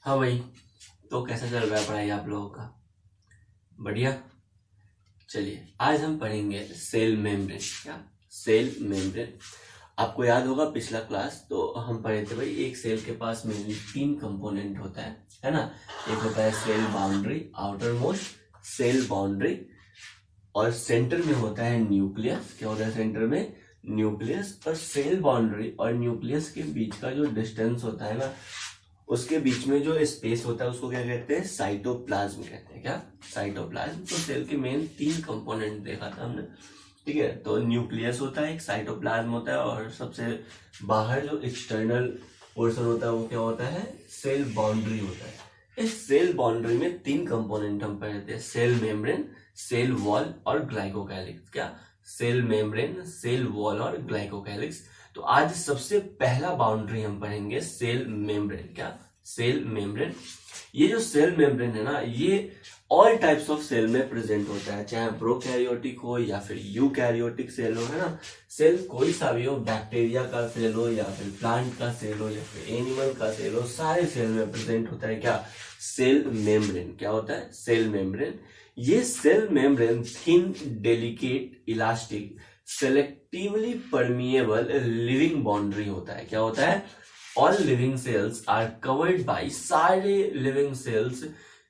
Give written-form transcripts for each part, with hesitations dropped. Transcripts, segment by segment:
हाँ भाई, तो कैसा चल रहा है पढ़ाई आप लोगों का? बढ़िया। चलिए आज हम पढ़ेंगे सेल मेम्ब्रेन। क्या? Cell membrane. आपको याद होगा पिछला क्लास तो हम पढ़े थे भाई, एक सेल के पास मेनली 3 कंपोनेंट होता है ना। एक होता है cell boundary, outer most cell boundary, और सेंटर में होता है न्यूक्लियस। क्या होता है सेंटर में? न्यूक्लियस। और सेल बाउंड्री और न्यूक्लियस के बीच का जो डिस्टेंस होता है ना, उसके बीच में जो स्पेस होता है उसको क्या कहते हैं? साइटोप्लाज्म कहते हैं। क्या? साइटोप्लाज्म। तो सेल के मेन 3 कंपोनेंट देखा था हमने, ठीक है। तो न्यूक्लियस होता है, एक साइटोप्लाज्म होता है, और सबसे बाहर जो एक्सटर्नल पोर्शन होता है वो क्या होता है? सेल बाउंड्री होता है। इस सेल बाउंड्री में 3 कंपोनेंट हम पढ़े थे, सेल मेम्ब्रेन, सेल वॉल और ग्लाइकोकैलिक्स। क्या? सेल मेम्ब्रेन, सेल वॉल और ग्लाइकोकैलिक्स। तो आज सबसे पहला बाउंड्री हम पढ़ेंगे सेल मेम्ब्रेन। क्या? Cell membrane. ये जो सेल मेम्ब्रेन है ना, ये ऑल टाइप्स ऑफ सेल में प्रेजेंट होता है, चाहे प्रोकैरियोटिक हो या फिर यूकैरियोटिक सेल हो, है ना। सेल कोई सा भी हो, बैक्टीरिया का सेल हो या फिर प्लांट का सेल हो या फिर एनिमल का सेल हो, सारे सेल में प्रेजेंट होता है क्या? Cell membrane. क्या होता है? Cell membrane. ये cell membrane thin, delicate, elastic, selectively permeable living boundary होता है। क्या होता है? All living cells are covered by, सारे लिविंग सेल्स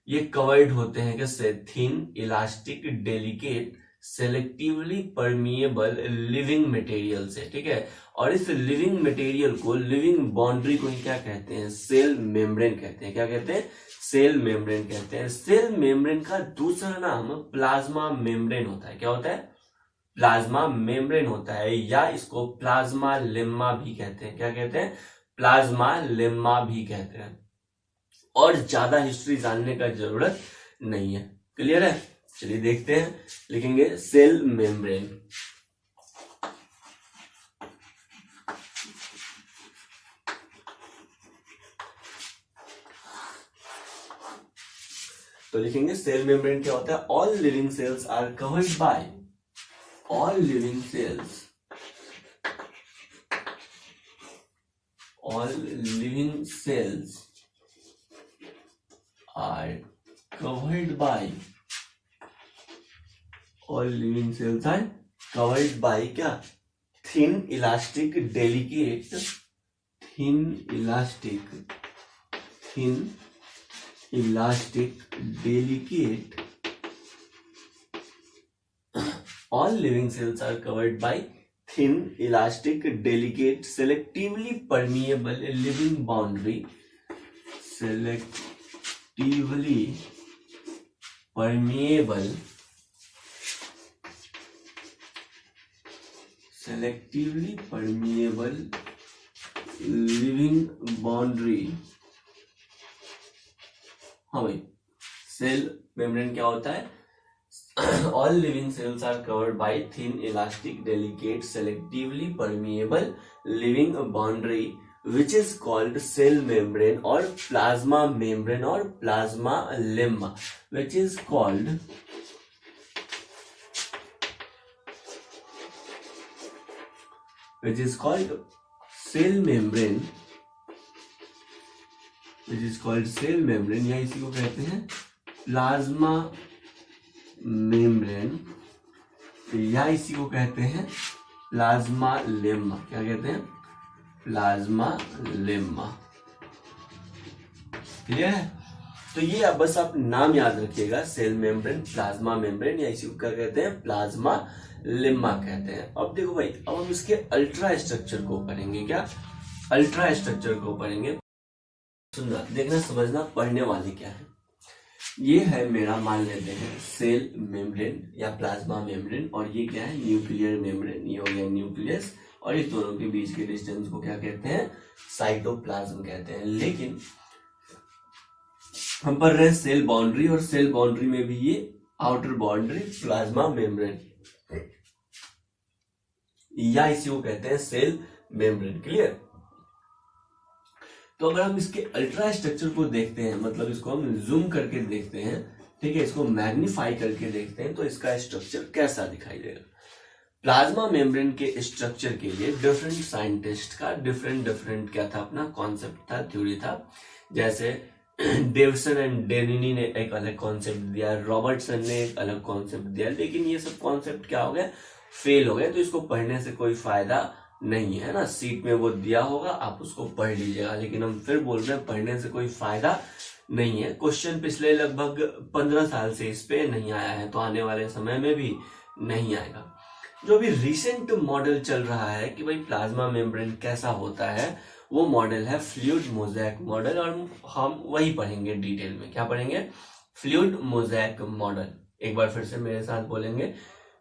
ये कवर्ड होते हैं कैसे? Thin, elastic, delicate, selectively permeable living material से, ठीक है। और इस लिविंग मटेरियल को, लिविंग बाउंड्री को ही क्या कहते हैं? सेल मेम्ब्रेन कहते हैं। क्या कहते हैं? सेल मेम्ब्रेन कहते हैं। सेल मेम्ब्रेन का दूसरा नाम प्लाज्मा मेम्ब्रेन होता है। क्या होता है? प्लाज्मा मेम्ब्रेन होता है, या इसको प्लाज्मा लेम्मा भी कहते हैं। क्या कहते हैं? प्लाज्मा लेम्मा भी कहते हैं। और ज्यादा हिस्ट्री जानने का जरूरत नहीं है। क्लियर है? चलिए देखते हैं। लिखेंगे सेल मेम्ब्रेन। तो लिखेंगे सेल मेम्ब्रेन क्या होता है? All living cells are covered by, all living cells are covered by क्या? thin elastic delicate all living cells are covered by thin, elastic, delicate, selectively permeable living boundary. Selectively permeable living boundary। हाँ भाई, cell membrane क्या होता है? All living cells are covered by thin, elastic, delicate, selectively permeable living boundary, which is called cell membrane or plasma membrane or plasma lemma, which is called cell membrane, या इसी को कहते हैं plasma membrane, या इसी को कहते हैं प्लाज्मा लेम्मा। क्या कहते हैं? Plasma lemma. क्लियर है? तो ये अब बस आप नाम याद रखिएगा, सेल मेम्ब्रेन, प्लाज्मा मेम्ब्रेन, या इसी को क्या कहते हैं? प्लाज्मा लेम्मा कहते हैं। अब देखो भाई, अब हम इसके अल्ट्रा स्ट्रक्चर को पढ़ेंगे। क्या? अल्ट्रा स्ट्रक्चर को पढ़ेंगे। सुनना, देखना, समझना, पढ़ने वाले क्या है। ये है मेरा, मान लेते हैं, सेल मेम्ब्रेन या प्लाज्मा मेम्ब्रेन, और ये क्या है? Nuclear membrane. ये हो गया न्यूक्लियस, और इस दोनों के बीच के डिस्टेंस को क्या कहते हैं? साइटोप्लाज्म कहते हैं। लेकिन हम पढ़ रहे हैं सेल बाउंड्री, और सेल बाउंड्री में भी ये आउटर बाउंड्री प्लाज्मा मेम्ब्रेन, या इसी को कहते हैं सेल मेम्ब्रेन। क्लियर? तो अगर हम इसके अल्ट्रा स्ट्रक्चर को देखते हैं, मतलब इसको हम जूम करके देखते हैं, ठीक है, इसको मैग्नीफाई करके देखते हैं, तो इसका स्ट्रक्चर कैसा दिखाई देगा। प्लाज्मा मेम्ब्रेन के स्ट्रक्चर के लिए डिफरेंट साइंटिस्ट का डिफरेंट क्या था? अपना कॉन्सेप्ट था, थ्योरी था। जैसे डेविसन एंड डेनिनी ने एक अलग कॉन्सेप्ट दिया, रॉबर्टसन ने एक अलग कॉन्सेप्ट दिया, लेकिन ये सब कॉन्सेप्ट क्या हो गया, फेल हो गए। तो इसको पढ़ने से कोई फायदा नहीं है ना, सीट में वो दिया होगा, आप उसको पढ़ लीजिएगा, लेकिन हम फिर बोल रहे हैं पढ़ने से कोई फायदा नहीं है। क्वेश्चन पिछले लगभग 15 साल से इस पे नहीं आया है, तो आने वाले समय में भी नहीं आएगा। जो अभी रिसेंट मॉडल चल रहा है कि भाई प्लाज्मा मेम्ब्रेन कैसा होता है, वो मॉडल है फ्लूइड मोज़ेक मॉडल, और हम वही पढ़ेंगे डिटेल में। क्या पढ़ेंगे? Fluid mosaic model. एक बार फिर से मेरे साथ बोलेंगे।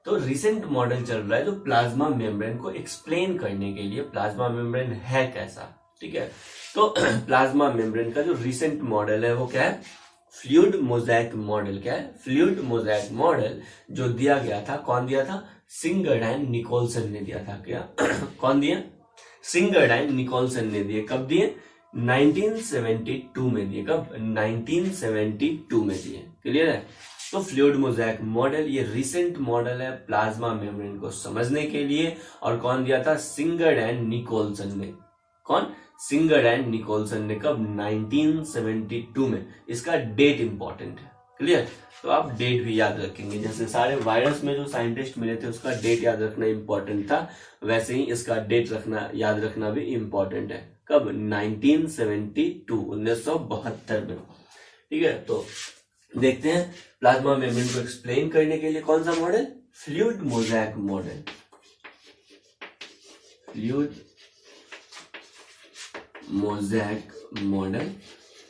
तो रिसेंट मॉडल चल रहा है जो प्लाज्मा मेम्ब्रेन को एक्सप्लेन करने के लिए, प्लाज्मा मेम्ब्रेन है कैसा, ठीक है। तो प्लाज्मा मेम्ब्रेन का जो रिसेंट मॉडल है वो क्या है? Fluid mosaic model. क्या है? फ्लूइड मोज़ेक मॉडल जो दिया गया था, कौन दिया था? सिंगर्ड एंड निकोलसन ने दिया था। क्या कौन दिया? सिंगर्ड एंड निकोलसन ने दिए। कब दिए? 1972 में दिए। कब? 1972 में दिए। क्लियर है? तो फ्लूइड मोज़ेक मॉडल ये रिसेंट मॉडल है प्लाज्मा मेम्ब्रेन को समझने के लिए, और कौन दिया था? सिंगर्ड एंड निकोलसन ने। कौन? सिंगर्ड एंड निकोलसन ने। कब? 1972 में। इसका डेट इंपॉर्टेंट है। क्लियर? तो आप डेट भी याद रखेंगे, जैसे सारे वायरस में जो साइंटिस्ट मिले थे उसका डेट याद रखना इंपॉर्टेंट था, वैसे ही इसका डेट रखना, याद रखना भी इंपॉर्टेंट है। कब? 1972, 1972 में। ठीक है, तो देखते हैं प्लाज्मा मेम्ब्रेन को एक्सप्लेन करने के लिए कौन सा model? Fluid mosaic model. Fluid mosaic model.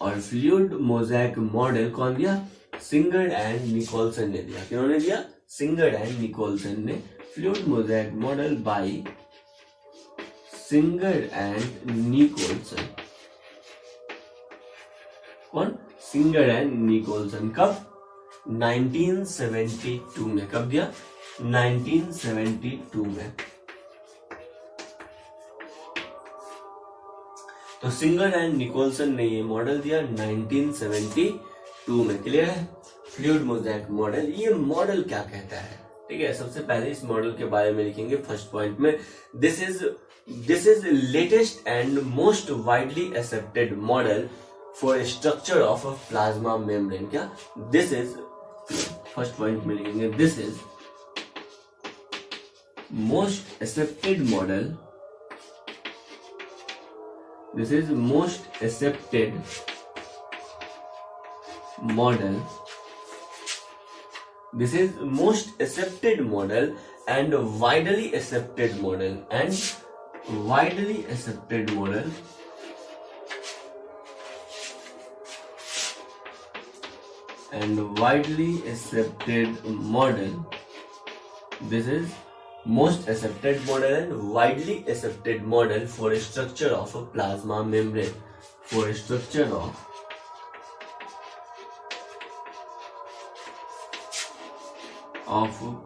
और फ्लूइड मोज़ेक मॉडल कौन दिया? सिंगर्ड एंड निकोलसन ने दिया। किन्होंने दिया? सिंगर्ड एंड निकोलसन ने। Fluid mosaic model by Singer and Nicolson. कौन? Singer and Nicolson. कब? 1972 में। कब दिया? 1972 में। तो सिंगर्ड एंड निकोलसन ने ये मॉडल दिया 1972 में। क्लियर है? फ्लूइड मोज़ेक मॉडल, ये मॉडल क्या कहता है? ठीक है, सबसे पहले इस मॉडल के बारे में लिखेंगे फर्स्ट पॉइंट में, this is latest and most widely accepted model for structure of a plasma membrane. क्या? दिस इज, फर्स्ट पॉइंट में लिखेंगे, this is most accepted model, this is most accepted model, this is most accepted model and widely accepted model, and widely accepted model and widely accepted model, this is most accepted model and widely accepted model for structure of a plasma membrane, for structure of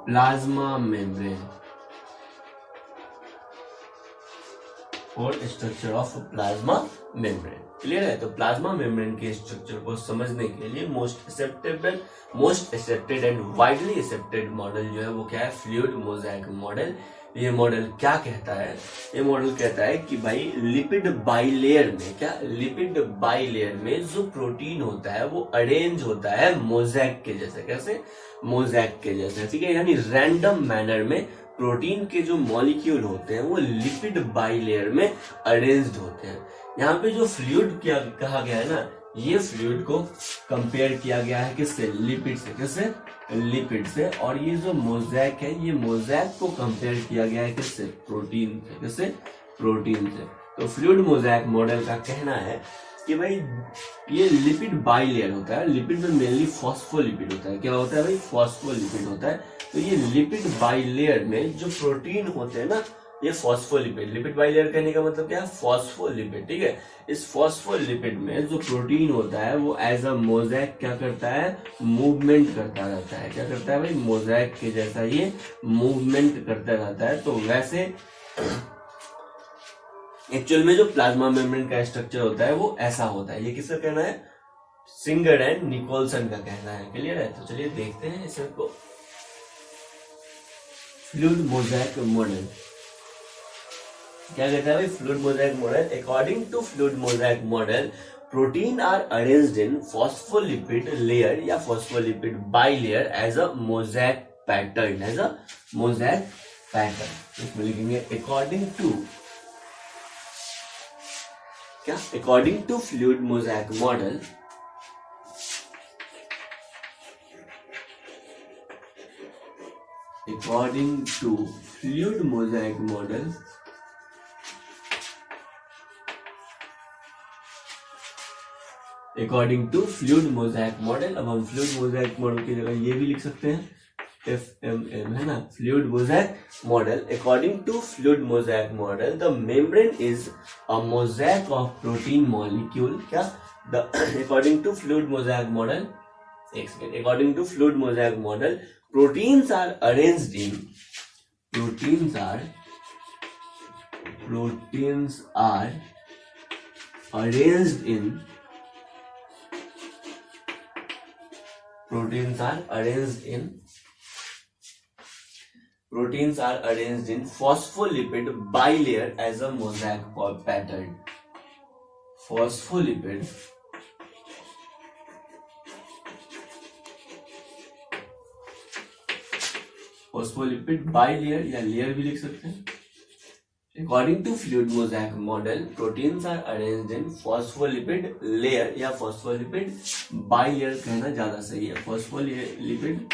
plasma membrane, for structure of plasma membrane। Clear है? तो plasma membrane के structure को समझने के लिए most accepted and widely accepted model जो है वो क्या है? Fluid mosaic model. ये मॉडल क्या कहता है? ये मॉडल कहता है कि भाई लिपिड बाइलेयर में, क्या? लिपिड बाइलेयर में जो प्रोटीन होता है वो अरेंज होता है मोज़ेक के जैसे। कैसे? मोज़ेक के जैसे। ठीक है, यानी रैंडम मैनर में प्रोटीन के जो मॉलिक्यूल होते हैं वो लिपिड बाइलेयर में अरेंज्ड होते हैं। यहाँ पे जो फ्लूइड क्या कहा गया है ना, ये फ्लूइड को कंपेयर किया गया है किससे? लिपिड से। किससे? लिपिड से। और ये जो मोज़ेक है, ये मोज़ेक को कंपेयर किया गया है किससे? प्रोटीन से। किससे? प्रोटीन से। तो फ्लूइड मोज़ेक मॉडल का कहना है कि भाई ये लिपिड बाइलेयर होता है, लिपिड में मेनली फॉस्फोलिपिड होता है। क्या होता है भाई? फॉस्फोलिपिड होता है। तो ये लिपिड बाइलेयर में जो प्रोटीन होते हैं ना, ये फॉस्फोलिपिड, लिपिड बाइलेयर कहने का मतलब क्या है? फॉस्फोलिपिड। ठीक है, इस फॉस्फोलिपिड में जो प्रोटीन होता है वो एज अ मोज़ेक क्या करता है? मूवमेंट करता रहता है। क्या करता है भाई? मोज़ेक के जैसा ये मूवमेंट करता रहता है। तो वैसे एक्चुअल में जो प्लाज्मा मेम्ब्रेन का स्ट्रक्चर होता है वो ऐसा होता है। ये किसका कहना है? सिंगर्ड एंड निकोलसन का कहना है। क्लियर है? तो चलिए देखते हैं इसको। फ्लूइड मोज़ेक मॉडल क्या कहता है भाई? Fluid mosaic model, according to fluid mosaic model protein are arranged in phospholipid layer या phospholipid bilayer as a mosaic pattern, as a mosaic pattern. इसमें लिखेंगे अकॉर्डिंग टू, क्या, according to fluid mosaic model, according to fluid mosaic model, according to fluid mosaic model। अब हम fluid mosaic model की जगह ये भी लिख सकते हैं FMM, है ना, fluid mosaic model। according to fluid mosaic model the membrane is a mosaic of protein molecule, क्या, the according to fluid mosaic model, एक second, according to fluid mosaic model proteins are arranged in, proteins are arranged in, proteins are arranged in phospholipid bilayer as a mosaic pattern, phospholipid bilayer या layer भी लिख सकते हैं। According to fluid mosaic model proteins are arranged in phospholipid layer या phospholipid bilayer कहना ज्यादा सही है। फॉस्फोलिपिड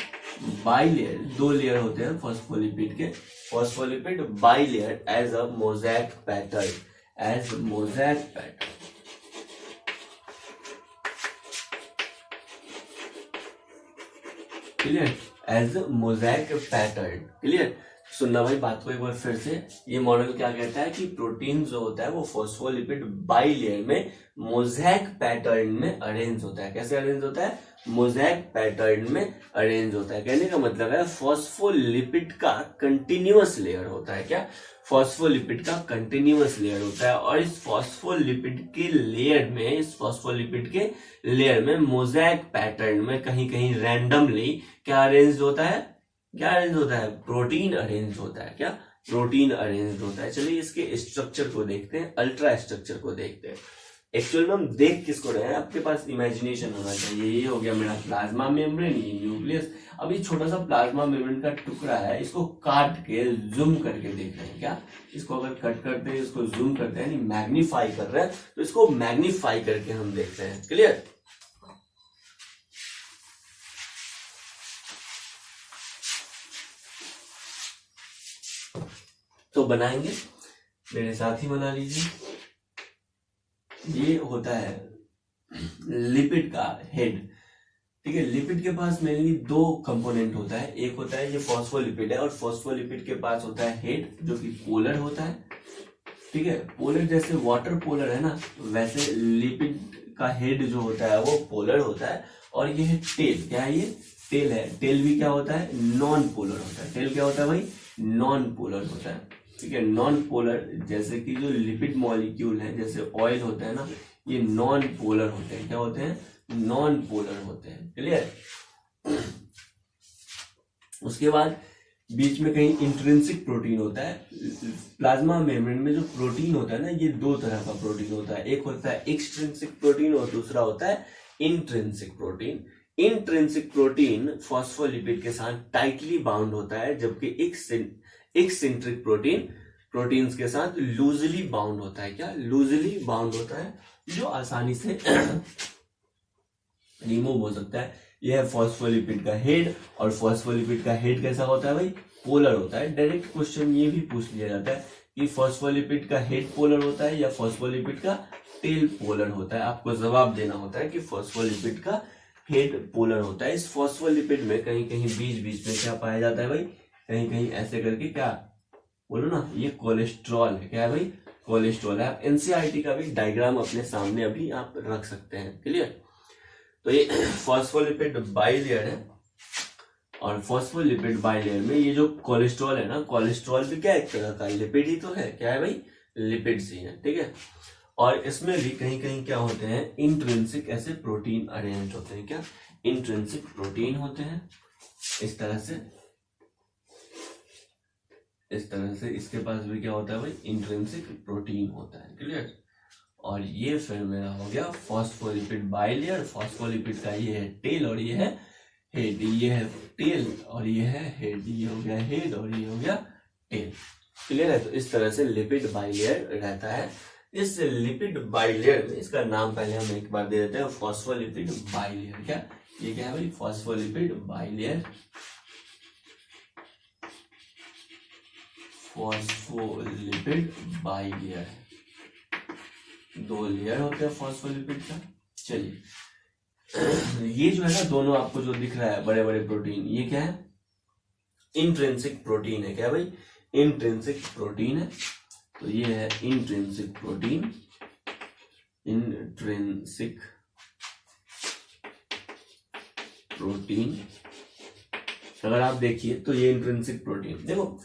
बाइलेयर, दो लेयर होते हैं फॉस्फोलिपिड के, phospholipid bilayer as a mosaic pattern, as mosaic pattern. Clear, as mosaic pattern. Clear, सुनना भाई बात को एक बार फिर से। ये मॉडल क्या कहता है कि प्रोटीन जो होता है वो फॉस्फोलिपिड बाइलेयर में मोज़ैक पैटर्न में अरेंज होता है। कैसे अरेंज होता है? मोज़ैक पैटर्न में अरेंज होता है। कहने का मतलब है फॉस्फोलिपिड का कंटिन्यूअस लेयर होता है। क्या? फॉस्फोलिपिड का कंटिन्यूअस लेयर होता है और इस फॉस्फोलिपिड के लेयर में, इस फॉस्फोलिपिड के लेयर में मोज़ैक पैटर्न में कहीं कहीं रैंडमली क्या अरेंज होता है? क्या अरेंज होता है? प्रोटीन अरेंज होता है। क्या? प्रोटीन अरेंज होता है। चलिए इसके स्ट्रक्चर को देखते हैं, अल्ट्रा स्ट्रक्चर को देखते हैं। एक्चुअल में हम देख किसको रहे हैं, आपके पास इमेजिनेशन होना चाहिए। ये हो गया मेरा प्लाज्मा मेम्ब्रेन, ये न्यूक्लियस। अब ये छोटा सा प्लाज्मा मेम्ब्रेन का टुकड़ा है, इसको काट के जूम करके देख रहे हैं। क्या? इसको अगर कट करते हैं, इसको जूम करते हैं, यानी मैग्नीफाई कर रहे हैं, तो इसको मैग्नीफाई करके हम देख रहे हैं। क्लियर? तो बनाएंगे, मेरे साथ ही बना लीजिए। ये होता है लिपिड का हेड। ठीक है, लिपिड के पास मेनली दो कंपोनेंट होता है। एक होता है ये फॉस्फोलिपिड है और फॉस्फोलिपिड के पास होता है हेड जो कि पोलर होता है। ठीक है, पोलर जैसे वाटर पोलर है ना, वैसे लिपिड का हेड जो होता है वो पोलर होता है। और ये है टेल। क्या है ये? टेल है। टेल भी क्या होता है? नॉन पोलर होता है। टेल क्या होता है भाई? नॉन पोलर होता है। ठीक है, नॉन पोलर जैसे कि जो लिपिड मॉलिक्यूल है, जैसे ऑयल होता है ना, ये नॉन पोलर होते हैं। क्या होते हैं? नॉन पोलर होते हैं। क्लियर? उसके बाद बीच में कहीं इंट्रिंसिक प्रोटीन होता है। प्लाज्मा मेम्ब्रेन में जो प्रोटीन होता है ना, ये दो तरह का प्रोटीन होता है। एक होता है एक्सट्रिंसिक प्रोटीन और दूसरा होता है intrinsic protein. Intrinsic protein phospholipid के साथ टाइटली बाउंड होता है, जबकि एक्सेंट्रिक प्रोटीन प्रोटीन्स के साथ लूजली बाउंड होता है। क्या? लूजली बाउंड होता है, जो आसानी से रिमूव हो सकता है। यह है फॉस्फोलिपिड का हेड। और फॉस्फोलिपिड का हेड कैसा होता है भाई? पोलर होता है। डायरेक्ट क्वेश्चन ये भी पूछ लिया जाता है कि फॉस्फोलिपिड का हेड पोलर होता है या फॉस्फोलिपिड का टेल पोलर होता है। आपको जवाब देना होता है कि फॉस्फोलिपिड का हेड पोलर होता है। इस फॉस्फोलिपिड में कहीं कहीं बीच बीच में क्या पाया जाता है भाई? कहीं कहीं ऐसे करके, क्या बोलो ना, ये कोलेस्ट्रॉल है। क्या है भाई? कोलेस्ट्रॉल है। आप एनसीईआरटी का भी डायग्राम अपने सामने अभी आप रख सकते हैं। क्लियर? तो ये फॉस्फोलिपिड बाइलेयर है और फॉस्फोलिपिड बाइलेयर में ये जो कोलेस्ट्रॉल है ना, कोलेस्ट्रॉल भी क्या एक तरह का लिपिड ही तो है। क्या है भाई? लिपिड्स ही है। ठीक है, और इसमें भी कहीं कहीं क्या होते हैं? इंट्रिंसिक ऐसे प्रोटीन अरेंज होते हैं। क्या? इंट्रिंसिक प्रोटीन होते हैं इस तरह से। इस तरह से इसके पास भी क्या होता है भाई? इंट्रिंसिक प्रोटीन होता है। क्लियर? और ये फिर मेरा हो गया फॉस्फोलिपिड बाइलेयर। फॉस्फोलिपिड का ये है टेल और ये है हेड, ये है टेल और ये है हेड, ये हो गया हेड और ये हो गया टेल। क्लियर है? तो इस तरह से लिपिड बाइलेयर रहता है। इस लिपिड बाइलेयर में इसका नाम पहले हम एक बार दे देते हैं, फॉस्फोलिपिड बाइलेयर। क्या ये क्या है भाई? Phospholipid bilayer. Phospholipid bilayer, 2 layer होते हैं फॉस्फोलिपिड का। चलिए ये जो है ना दोनों आपको जो दिख रहा है बड़े बड़े प्रोटीन, ये क्या है? इंट्रिंसिक प्रोटीन है। क्या भाई? इंट्रिंसिक प्रोटीन है। तो ये है इंट्रिंसिक प्रोटीन, इंट्रिंसिक प्रोटीन। अगर आप देखिए तो ये इंट्रिंसिक प्रोटीन, देखो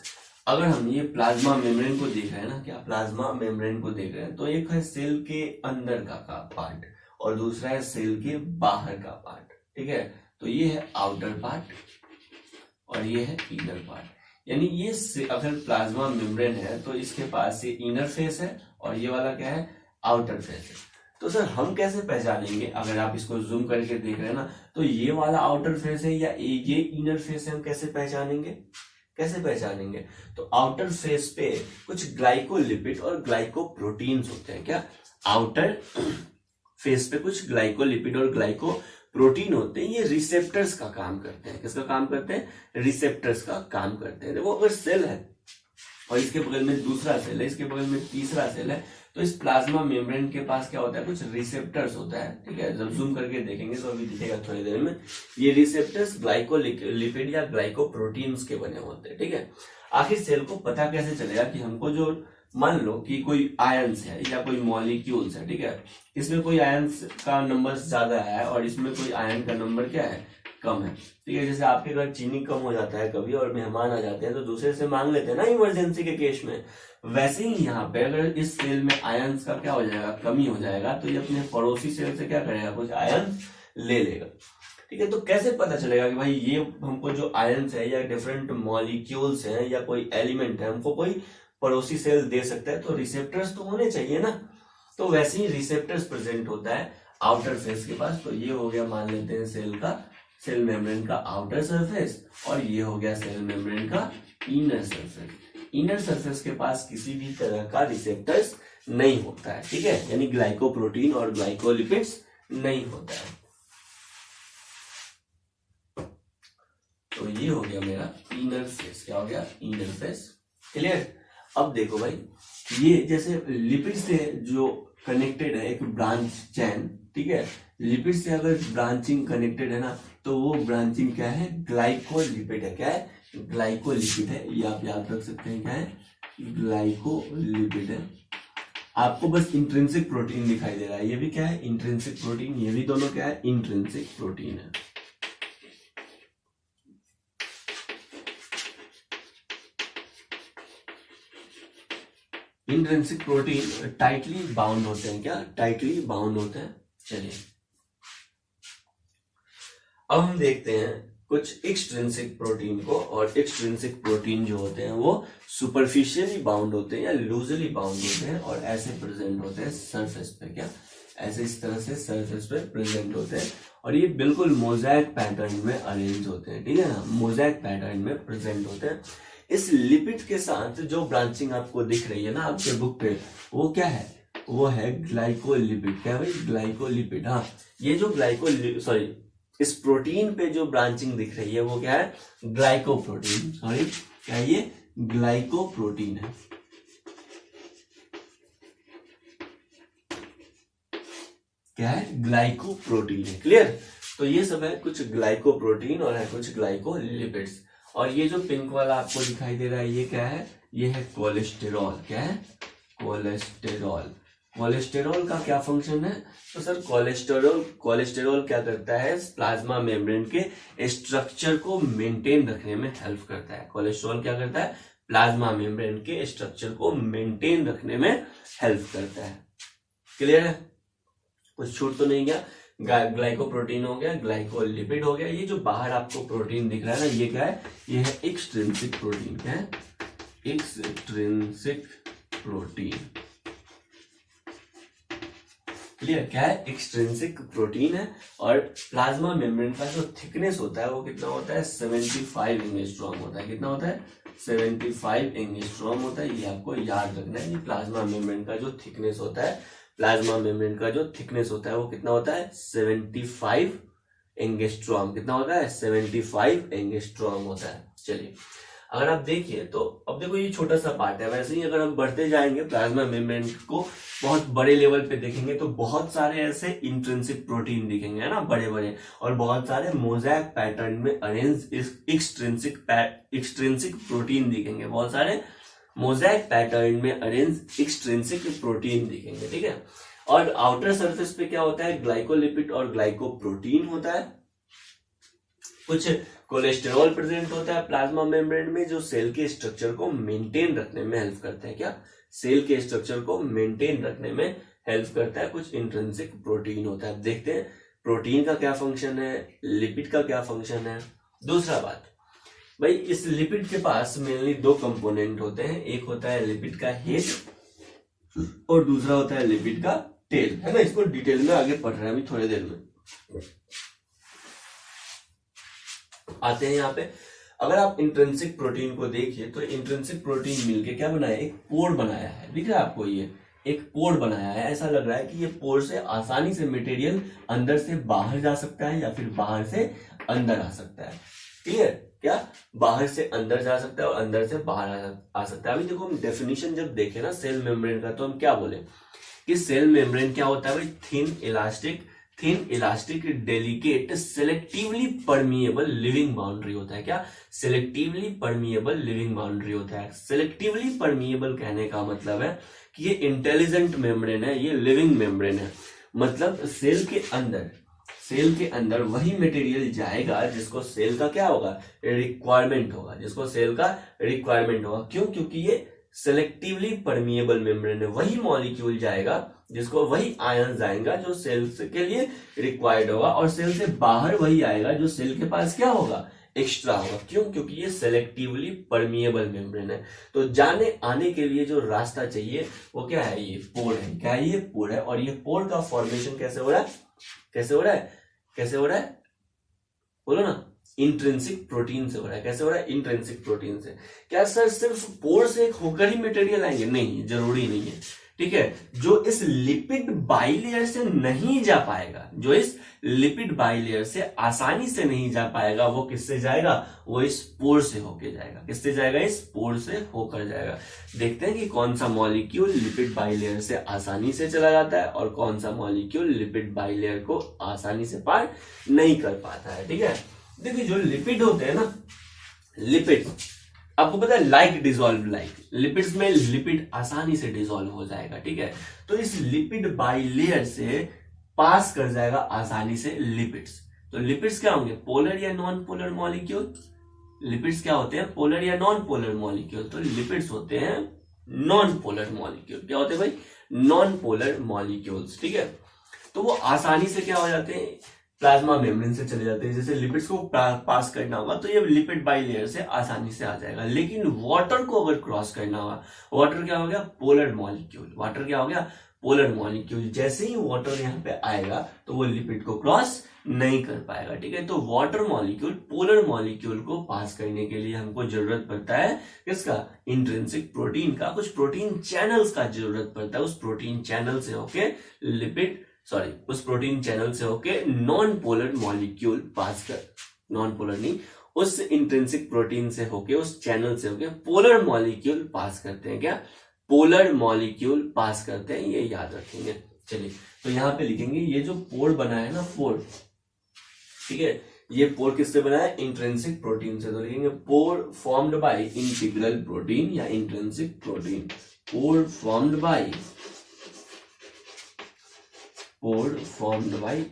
अगर हम ये प्लाज्मा मेम्ब्रेन को देख रहे हैं ना, क्या प्लाज्मा मेम्ब्रेन को देख रहे हैं, तो एक है सेल के अंदर का पार्ट और दूसरा है सेल के बाहर का पार्ट। ठीक है? तो ये है आउटर पार्ट और ये है इनर पार्ट। यानी ये अगर प्लाज्मा मेम्ब्रेन है तो इसके पास ये इनर फेस है और ये वाला क्या है? आउटर फेस है। तो सर हम कैसे पहचानेंगे? अगर आप इसको जूम करके देख रहे हैं ना, तो ये वाला आउटर फेस है या ये इनर फेस है, हम कैसे पहचानेंगे? कैसे पहचानेंगे? तो आउटर फेस पे कुछ ग्लाइकोलिपिड और ग्लाइकोप्रोटीन्स होते हैं। क्या? आउटर फेस पे कुछ ग्लाइकोलिपिड और ग्लाइकोप्रोटीन होते हैं। ये रिसेप्टर्स का काम करते हैं। किसका काम करते हैं? रिसेप्टर्स का काम करते हैं। देखो अगर सेल है और इसके बगल में दूसरा सेल है, इसके बगल में तीसरा सेल है, तो इस प्लाज्मा मेम्ब्रेन के पास क्या होता है? कुछ रिसेप्टर्स होता है। ठीक है? जब जूम करके देखेंगे तो अभी दिखेगा थोड़ी देर में। ये रिसेप्टर्स ग्लाइकोलिपिड या ग्लाइकोप्रोटीन्स के बने होते हैं। ठीक है? आखिर सेल को पता कैसे चलेगा कि हमको जो, मान लो कि कोई आयंस है या कोई मॉलिक्यूल्स है, ठीक है, इसमें कोई आयंस का नंबर ज्यादा है और इसमें कोई आयन का नंबर क्या है? कम है। ठीक है? जैसे आपके घर चीनी कम हो जाता है कभी और मेहमान आ जाते हैं तो दूसरे से मांग लेते हैं ना इमरजेंसी के केस में, वैसे ही यहाँ पे अगर इस सेल में आयंस का क्या हो जाएगा? कमी हो जाएगा, तो ये अपने पड़ोसी सेल से क्या करेगा? कुछ आयन ले लेगा। ठीक है? तो कैसे पता चलेगा कि भाई ये हमको जो आयंस है या डिफरेंट मॉलिक्यूल्स हैं या कोई एलिमेंट है हमको कोई पड़ोसी सेल दे सकता है? तो रिसेप्टर्स तो होने चाहिए ना। तो वैसे ही रिसेप्टर्स प्रेजेंट होता है आउटर फेस के पास। तो ये हो गया, मान लेते हैं सेल मेम्ब्रेन का आउटर सरफेस और ये हो गया सेल मेम्ब्रेन का इनर सरफेस। इनर सरफेस के पास किसी भी तरह का रिसेप्टर्स नहीं होता है। ठीक है? यानी ग्लाइकोप्रोटीन और ग्लाइकोलिपिड्स नहीं होता है। तो ये हो गया मेरा इनर फेस। क्या हो गया? Inner face. क्लियर? अब देखो भाई, ये जैसे लिपिड से जो कनेक्टेड है एक ब्रांच चैन, ठीक है, लिपिड से अगर ब्रांचिंग कनेक्टेड है ना, तो वो ब्रांचिंग क्या है? ग्लाइकोलिपिड है। क्या है? ग्लाइकोलिपिड है। ये आप याद रख सकते हैं, क्या है? ग्लाइकोलिपिड है। आपको बस इंट्रिंसिक प्रोटीन दिखाई दे रहा है, ये भी क्या है? Intrinsic protein. ये भी दोनों क्या है? इंट्रिंसिक प्रोटीन है। इंट्रिंसिक प्रोटीन टाइटली बाउंड होते हैं। क्या? टाइटली बाउंड होते हैं। चलिए अब हम देखते हैं कुछ एक्सट्रिंसिक प्रोटीन को। और एक्सट्रिंसिक प्रोटीन जो होते हैं वो सुपरफिशियली बाउंड होते हैं या लूजली बाउंड होते हैं और ऐसे प्रेजेंट होते हैं सरफेस पे। क्या? ऐसे इस तरह से सरफेस पे प्रेजेंट होते हैं और ये बिल्कुल मोज़ेक पैटर्न में अरेंज होते हैं। ठीक है ना? मोज़ेक पैटर्न में प्रेजेंट होते हैं। इस लिपिड के साथ जो ब्रांचिंग आपको दिख रही है ना आपके बुक पे, वो क्या है? वो है ग्लाइकोलिपिड। क्या भाई? ग्लाइकोलिपिड। हाँ, ये जो इस प्रोटीन पे जो ब्रांचिंग दिख रही है वो क्या है? ग्लाइकोप्रोटीन। सॉरी, क्या ये? ग्लाइकोप्रोटीन है। क्या है? ग्लाइकोप्रोटीन है। क्लियर? तो ये सब है कुछ ग्लाइकोप्रोटीन और है कुछ ग्लाइकोलिपिड्स। और ये जो पिंक वाला आपको दिखाई दे रहा है ये क्या है? ये है कोलेस्टेरॉल। क्या है? कोलेस्टेरॉल। कोलेस्टेरॉल का क्या फंक्शन है? तो सर कोलेस्टेरॉल क्या करता है? प्लाज्मा मेम्ब्रेन के स्ट्रक्चर को मेंटेन रखने में हेल्प करता है। कोलेस्टेरॉल क्या करता है? प्लाज्मा मेम्ब्रेन के स्ट्रक्चर को मेंटेन रखने में हेल्प करता है। क्लियर है? कुछ छूट तो नहीं गया? ग्लाइकोप्रोटीन हो गया, ग्लाइकोलिपिड हो गया। ये जो बाहर आपको प्रोटीन दिख रहा है ना, ये क्या है? ये है एक्सट्रिंसिक प्रोटीन। क्या है? Extrinsic protein. क्लियर? क्या है? एक्सट्रिंसिक प्रोटीन है। और प्लाज्मा मेम्ब्रेन का जो थिकनेस होता है वो कितना होता है? 75 एंगस्ट्रॉम होता है। कितना होता है? 75 एंगस्ट्रॉम होता है। ये आपको याद रखना है कि प्लाज्मा मेम्ब्रेन का जो थिकनेस होता है, प्लाज्मा मेम्ब्रेन का जो थिकनेस होता है वो कितना होता है? 75 एंगस्ट्रॉम। कितना होता है? 75 एंगस्ट्रॉम होता है। चलिए, अगर आप देखिए तो अब देखो ये छोटा सा पार्ट है, वैसे ही अगर हम बढ़ते जाएंगे प्लाज्मा मेम्ब्रेन को बहुत बड़े लेवल पे देखेंगे तो बहुत सारे ऐसे इंट्रिंसिक प्रोटीन दिखेंगे, है ना, बड़े बड़े, और बहुत सारे मोज़ेक पैटर्न में अरेंज एक्सट्रिंसिक प्रोटीन दिखेंगे। बहुत सारे मोज़ेक पैटर्न में अरेंज एक्सट्रिंसिक प्रोटीन दिखेंगे, ठीक है। और आउटर सरफेस पे क्या होता है? ग्लाइकोलिपिड और ग्लाइकोप्रोटीन होता है। कुछ कोलेस्टेरॉल प्रेजेंट होता है प्लाज्मा मेम्ब्रेन में, जो सेल के स्ट्रक्चर को मेंटेन रखने में हेल्प करते हैं। क्या? सेल के स्ट्रक्चर को मेंटेन रखने में हेल्प करता है। कुछ इंट्रिंसिक प्रोटीन होता है। देखते हैं प्रोटीन का क्या फंक्शन है, लिपिड का क्या फंक्शन है। दूसरा बात भाई, इस लिपिड के पास मेनली दो कंपोनेंट होते हैं। एक होता है लिपिड का हेड और दूसरा होता है लिपिड का टेल, है ना। इसको डिटेल में आगे पढ़ रहे हैं अभी थोड़ी देर में। आते हैं यहाँ पे, अगर आप इंट्रिंसिक प्रोटीन को देखिए तो इंट्रिंसिक प्रोटीन मिलके क्या बनाया? एक पोर बनाया है। दिख रहा है आपको? ये एक पोर बनाया है। ऐसा लग रहा है कि ये पोर से आसानी से मटेरियल अंदर से बाहर जा सकता है या फिर बाहर से अंदर आ सकता है। क्लियर? क्या? बाहर से अंदर जा सकता है और अंदर से बाहर आ सकता है। अभी देखो हम डेफिनेशन जब देखें ना सेल मेम्ब्रेन का, तो हम क्या बोले कि सेल मेम्ब्रेन क्या होता है भाई? Thin elastic delicate selectively permeable living boundary होता है। क्या? सेलेक्टिवली परमिएबल लिविंग बाउंड्री होता है। सेलेक्टिवली परमिएबल कहने का मतलब है कि ये इंटेलिजेंट मेम्ब्रेन है, ये लिविंग मेम्ब्रेन है। मतलब सेल के अंदर वही मटेरियल जाएगा जिसको सेल का क्या होगा? रिक्वायरमेंट होगा, जिसको सेल का रिक्वायरमेंट होगा। क्यों? क्योंकि ये सेलेक्टिवली परमिएबल मेम्ब्रेन है। वही मॉलिक्यूल जाएगा जिसको, वही आयन जाएगा जो सेल के लिए रिक्वायर्ड होगा, और सेल से बाहर वही आएगा जो सेल के पास क्या होगा? एक्स्ट्रा होगा। क्यों? क्योंकि ये सेलेक्टिवली परमिएबल मेम्ब्रेन है। तो जाने आने के लिए जो रास्ता चाहिए वो क्या है? ये पोर है। क्या है? ये पोर है। और ये पोर का फॉर्मेशन कैसे हो रहा है? कैसे हो रहा है? कैसे हो रहा है? बोलो ना। इंट्रिंसिक प्रोटीन से हो रहा है। कैसे हो रहा है? इंट्रिंसिक प्रोटीन से। क्या सर सिर्फ पोर से होकर ही मटेरियल आएंगे? नहीं, जरूरी नहीं है, ठीक है। जो इस लिपिड बाइलेयर से नहीं जा पाएगा, जो इस लिपिड बाइलेयर से आसानी से नहीं जा पाएगा, वो किससे जाएगा? वो इस पोर से होके जाएगा। किससे जाएगा? इस पोर से होकर जाएगा। देखते हैं कि कौन सा मॉलिक्यूल लिपिड बाइलेयर से आसानी से चला जाता है और कौन सा मॉलिक्यूल लिपिड बाइलेयर को आसानी से पार नहीं कर पाता है, ठीक है। देखिए जो लिपिड होते हैं ना, लिपिड आपको पता है लाइक डिसॉल्व लाइक, लिपिड्स में लिपिड आसानी से डिसॉल्व हो जाएगा, ठीक है। तो इस लिपिड बाइलेयर से पास कर जाएगा आसानी से लिपिड्स। तो लिपिड्स क्या होंगे? पोलर या नॉन पोलर मॉलिक्यूल। लिपिड्स क्या होते हैं? पोलर या नॉन पोलर मॉलिक्यूल। तो लिपिड्स होते हैं नॉन पोलर मॉलिक्यूल। क्या होते हैं भाई? नॉन पोलर मॉलिक्यूल्स, ठीक है। तो वो आसानी से क्या हो जाते हैं? प्लाज्मा मेम्ब्रेन से चले जाते हैं। जैसे लिपिड्स को पास करना होगा तो ये लिपिड बाइलेयर से आसानी से आ जाएगा। लेकिन वाटर को अगर क्रॉस करना होगा, वाटर क्या हो गया? Polar molecule. वाटर क्या हो गया? Polar molecule. जैसे ही वाटर यहाँ पे आएगा तो वो लिपिड को क्रॉस नहीं कर पाएगा, ठीक है। तो वाटर मॉलिक्यूल पोलर मॉलिक्यूल को पास करने के लिए हमको जरूरत पड़ता है किसका? इंट्रिंसिक प्रोटीन का। कुछ प्रोटीन चैनल्स का जरूरत पड़ता है। उस प्रोटीन चैनल से होके उस प्रोटीन चैनल से होके नॉन पोलर मॉलिक्यूल पास कर, नॉन पोलर नहीं, उस इंट्रिंसिक प्रोटीन से होके, उस चैनल से होके पोलर मॉलिक्यूल पास करते हैं। क्या? पोलर मॉलिक्यूल पास करते हैं, ये याद रखेंगे। चलिए तो यहां पे लिखेंगे ये जो पोर बना है ना, पोर, ठीक है, ये पोर किससे बना है? इंट्रिंसिक प्रोटीन से। तो लिखेंगे pore formed by integral protein या intrinsic protein. Pore formed by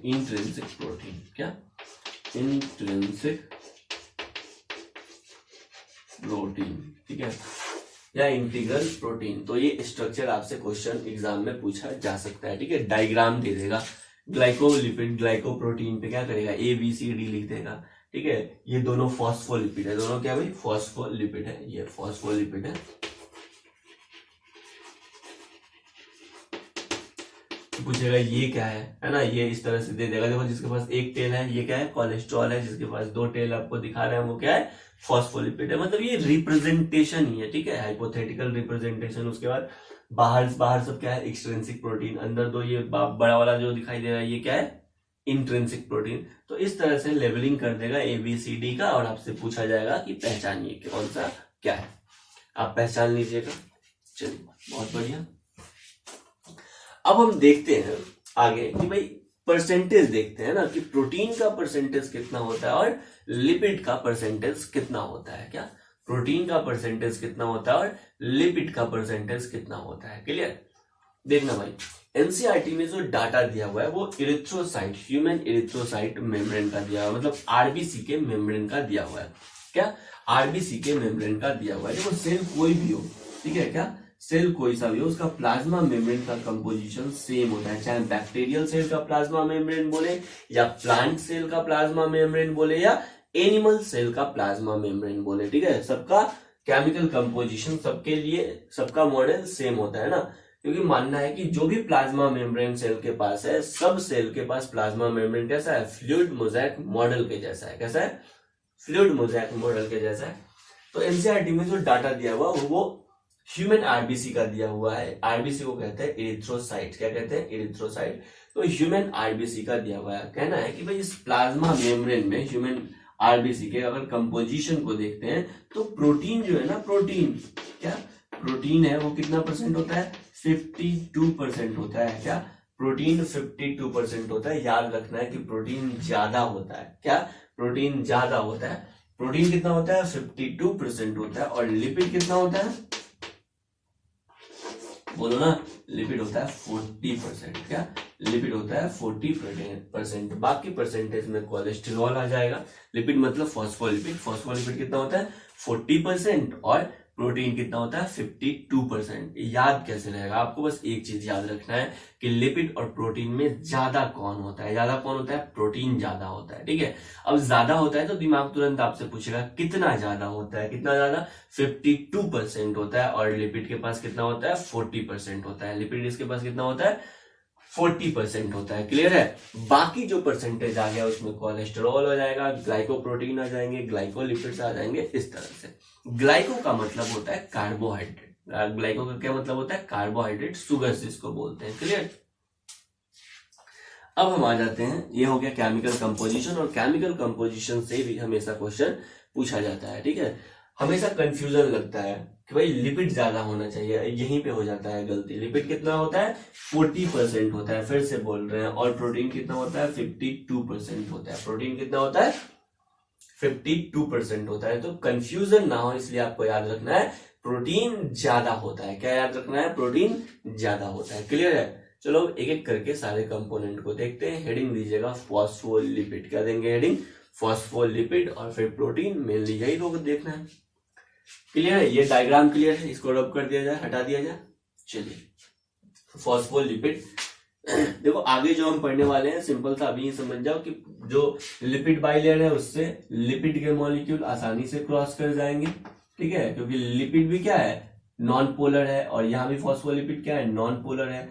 intrinsic protein. क्या? इंट्रिंसिक प्रोटीन, ठीक है, या इंटीग्रल प्रोटीन। तो ये स्ट्रक्चर आपसे क्वेश्चन एग्जाम में पूछा जा सकता है, ठीक है। डायग्राम दे देगा, ग्लाइकोलिपिड ग्लाइकोप्रोटीन पे क्या करेगा? ABCD लिख देगा, ठीक है। ये दोनों फॉस्फोलिपिड है। दोनों क्या भाई? फॉस्फोलिपिड है। ये फॉस्फोलिपिड है। पूछेगा ये क्या है ना, ये इस तरह से दे देगा। देखो जिसके पास एक टेल है ये क्या है, कोलेस्ट्रॉल है, जिसके पास दो टेल आपको दिखा रहा है वो क्या है, फॉस्फोलिपिड है। मतलब ये रिप्रेजेंटेशन ही है, ठीक है, हाइपोथेटिकल रिप्रेजेंटेशन। उसके बाद बाहर बाहर सब क्या है, एक्सट्रिंसिक प्रोटीन, अंदर दो ये बड़ा वाला जो दिखाई दे रहा है ये क्या है, इंट्रिंसिक प्रोटीन। तो इस तरह से लेवलिंग कर देगा ABCD का, और आपसे पूछा जाएगा कि पहचानिए कि कौन सा क्या है, आप पहचान लीजिएगा। चलिए बहुत बढ़िया। अब हम देखते हैं आगे कि भाई परसेंटेज देखते हैं ना, कि प्रोटीन का परसेंटेज कितना होता है और लिपिड का परसेंटेज कितना होता है। क्या प्रोटीन का परसेंटेज कितना होता है और लिपिड का परसेंटेज कितना होता है, क्लियर। देखना भाई, एनसीईआरटी में जो डाटा दिया हुआ है वो इरिथ्रोसाइट, ह्यूमन इरिथ्रोसाइट मेम्ब्रेन का दिया हुआ है, मतलब आरबीसी के मेम्ब्रेन का दिया हुआ है। क्या आरबीसी के मेम्ब्रेन का दिया हुआ है। देखो सेल कोई भी हो, ठीक है, क्या सेल कोई सा भी हो, उसका प्लाज्मा मेम्ब्रेन का कंपोजिशन सेम होता है, चाहे बैक्टीरियल सेल का प्लाज्मा मेम्ब्रेन बोले, या प्लांट सेल का प्लाज्मा मेम्ब्रेन बोले, या एनिमल सेल का प्लाज्मा मेम्ब्रेन बोले, ठीक है। सबका केमिकल कंपोजिशन सबके लिए, सबका मॉडल सेम होता है ना, क्योंकि मानना है कि जो भी प्लाज्मा मेम्ब्रेन सेल के पास है, सब सेल के पास प्लाज्मा मेम्ब्रेन कैसा है, फ्लूइड मोज़ेक मॉडल के जैसा है। कैसा है, फ्लूइड मोज़ेक मॉडल के जैसा है। तो एनसीईआरटी में जो डाटा दिया हुआ वो ह्यूमन आरबीसी का दिया हुआ है। आरबीसी को कहते हैं इरिथ्रोसाइट। क्या कहते हैं, इरिथ्रोसाइट। तो ह्यूमन आरबीसी का दिया हुआ है। कहना है कि भाई इस प्लाज्मा मेम्ब्रेन में ह्यूमन आरबीसी के अगर कंपोजिशन को देखते हैं तो प्रोटीन जो है ना, प्रोटीन क्या प्रोटीन है वो कितना परसेंट होता है, 52% होता है। क्या प्रोटीन 52% होता है। याद रखना है कि प्रोटीन ज्यादा होता है। क्या प्रोटीन ज्यादा होता है। प्रोटीन कितना होता है, 52% होता है। और लिपिड कितना होता है, बोलो ना, लिपिड होता है 40%। क्या लिपिड होता है 40%। बाकी परसेंटेज में कोलेस्ट्रॉल आ जाएगा। लिपिड मतलब फॉस्फोलिपिड। फॉस्फोलिपिड कितना होता है, 40%। और प्रोटीन कितना होता है, 52%। याद कैसे रहेगा, आपको बस एक चीज याद रखना है कि लिपिड और प्रोटीन में ज्यादा कौन होता है, ज्यादा कौन होता है, प्रोटीन ज्यादा होता है, ठीक है। अब ज्यादा होता है तो दिमाग तुरंत आपसे पूछेगा कितना ज्यादा होता है, कितना ज्यादा, 52% होता है। और लिपिड के पास कितना होता है, 40% होता है। लिपिड इसके पास कितना होता है, 40% होता है, क्लियर है। बाकी जो परसेंटेज आ गया उसमें कोलेस्ट्रॉल हो जाएगा, ग्लाइकोप्रोटीन आ जाएंगे, ग्लाइकोलिपिड्स आ जाएंगे, इस तरह से। ग्लाइको का मतलब होता है कार्बोहाइड्रेट। ग्लाइको का क्या मतलब होता है, कार्बोहाइड्रेट, शुगर जिसको बोलते हैं, क्लियर। अब हम आ जाते हैं, ये हो गया केमिकल कंपोजिशन। और केमिकल कंपोजिशन से भी हमेशा क्वेश्चन पूछा जाता है, ठीक है। हमेशा कंफ्यूजन लगता है कि भाई लिपिड ज्यादा होना चाहिए, यहीं पे हो जाता है गलती। लिपिड कितना होता है, 40% होता है, फिर से बोल रहे हैं। और प्रोटीन कितना होता है, 52% होता है। प्रोटीन कितना होता है, 52% होता है। तो कंफ्यूजन ना हो इसलिए आपको याद रखना है प्रोटीन ज्यादा होता है। क्या याद रखना है, प्रोटीन ज्यादा होता है, क्लियर है। चलो एक एक करके सारे कंपोनेंट को देखते हैं। हेडिंग दीजिएगा फॉस्फोलिपिड। क्या देंगे हेडिंग, फॉस्फोलिपिड। और फिर प्रोटीन, मेनली यही लोग देखना है, क्लियर है। ये डायग्राम क्लियर है, इसको रब कर दिया जाए, हटा दिया जाए। चलिए फॉस्फोलिपिड। देखो आगे जो हम पढ़ने वाले हैं सिंपल था, अभी समझ जाओ कि जो लिपिड बाइलेयर है उससे लिपिड के मॉलिक्यूल आसानी से क्रॉस कर जाएंगे, ठीक है, क्योंकि लिपिड भी क्या है, नॉन पोलर है। और यहाँ भी फॉस्फोलिपिड क्या है, नॉन पोलर है,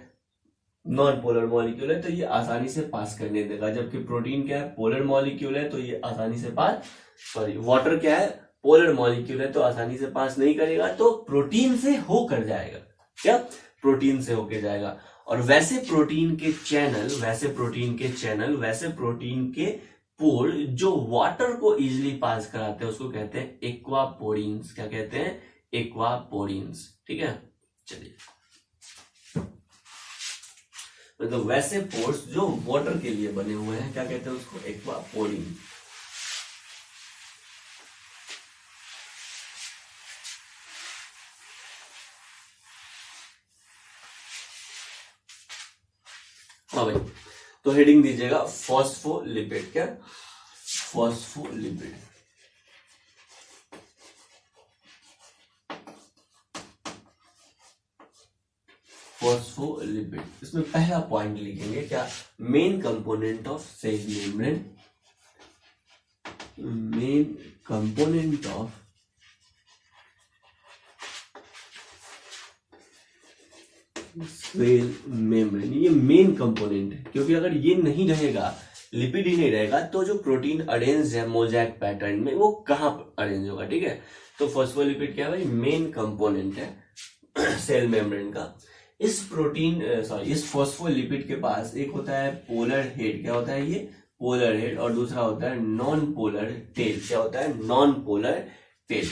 नॉन पोलर मॉलिक्यूल है, तो ये आसानी से पास करने देगा। जबकि प्रोटीन क्या है, पोलर मॉलिक्यूल है, तो ये आसानी से पास, सॉरी वाटर क्या है, पोलर मॉलिक्यूल है, तो आसानी से पास नहीं करेगा, तो प्रोटीन से होकर जाएगा। क्या प्रोटीन से होकर जाएगा। और वैसे प्रोटीन के चैनल, वैसे प्रोटीन के चैनल, वैसे प्रोटीन के पोर जो वाटर को इजिली पास कराते हैं उसको कहते हैं एक्वापोरिन्स। क्या कहते हैं, एक्वापोरिन्स, ठीक है। चलिए मतलब वैसे पोर्स जो वाटर के लिए बने हुए हैं क्या कहते हैं उसको, एक्वापोरिन। हाँ भाई, तो हेडिंग दीजिएगा फॉस्फोलिपिड। क्या फॉस्फोलिपिड। फॉस्फोलिपिड, इसमें पहला पॉइंट लिखेंगे क्या, main component of cell membrane, main component of cell membrane ये मेन कंपोनेंट है, क्योंकि अगर ये नहीं रहेगा, लिपिड ही नहीं रहेगा, तो जो प्रोटीन अरेंज है मोज़ेक पैटर्न में वो कहाँ अरेंज होगा, ठीक है। तो फॉस्फोलिपिड क्या है भाई, मेन कंपोनेंट है सेल मेम्ब्रेन का। इस फॉस्फोलिपिड के पास एक होता है पोलर हेड, क्या होता है ये, पोलर हेड, और दूसरा होता है नॉन पोलर टेल, क्या होता है, non polar tail.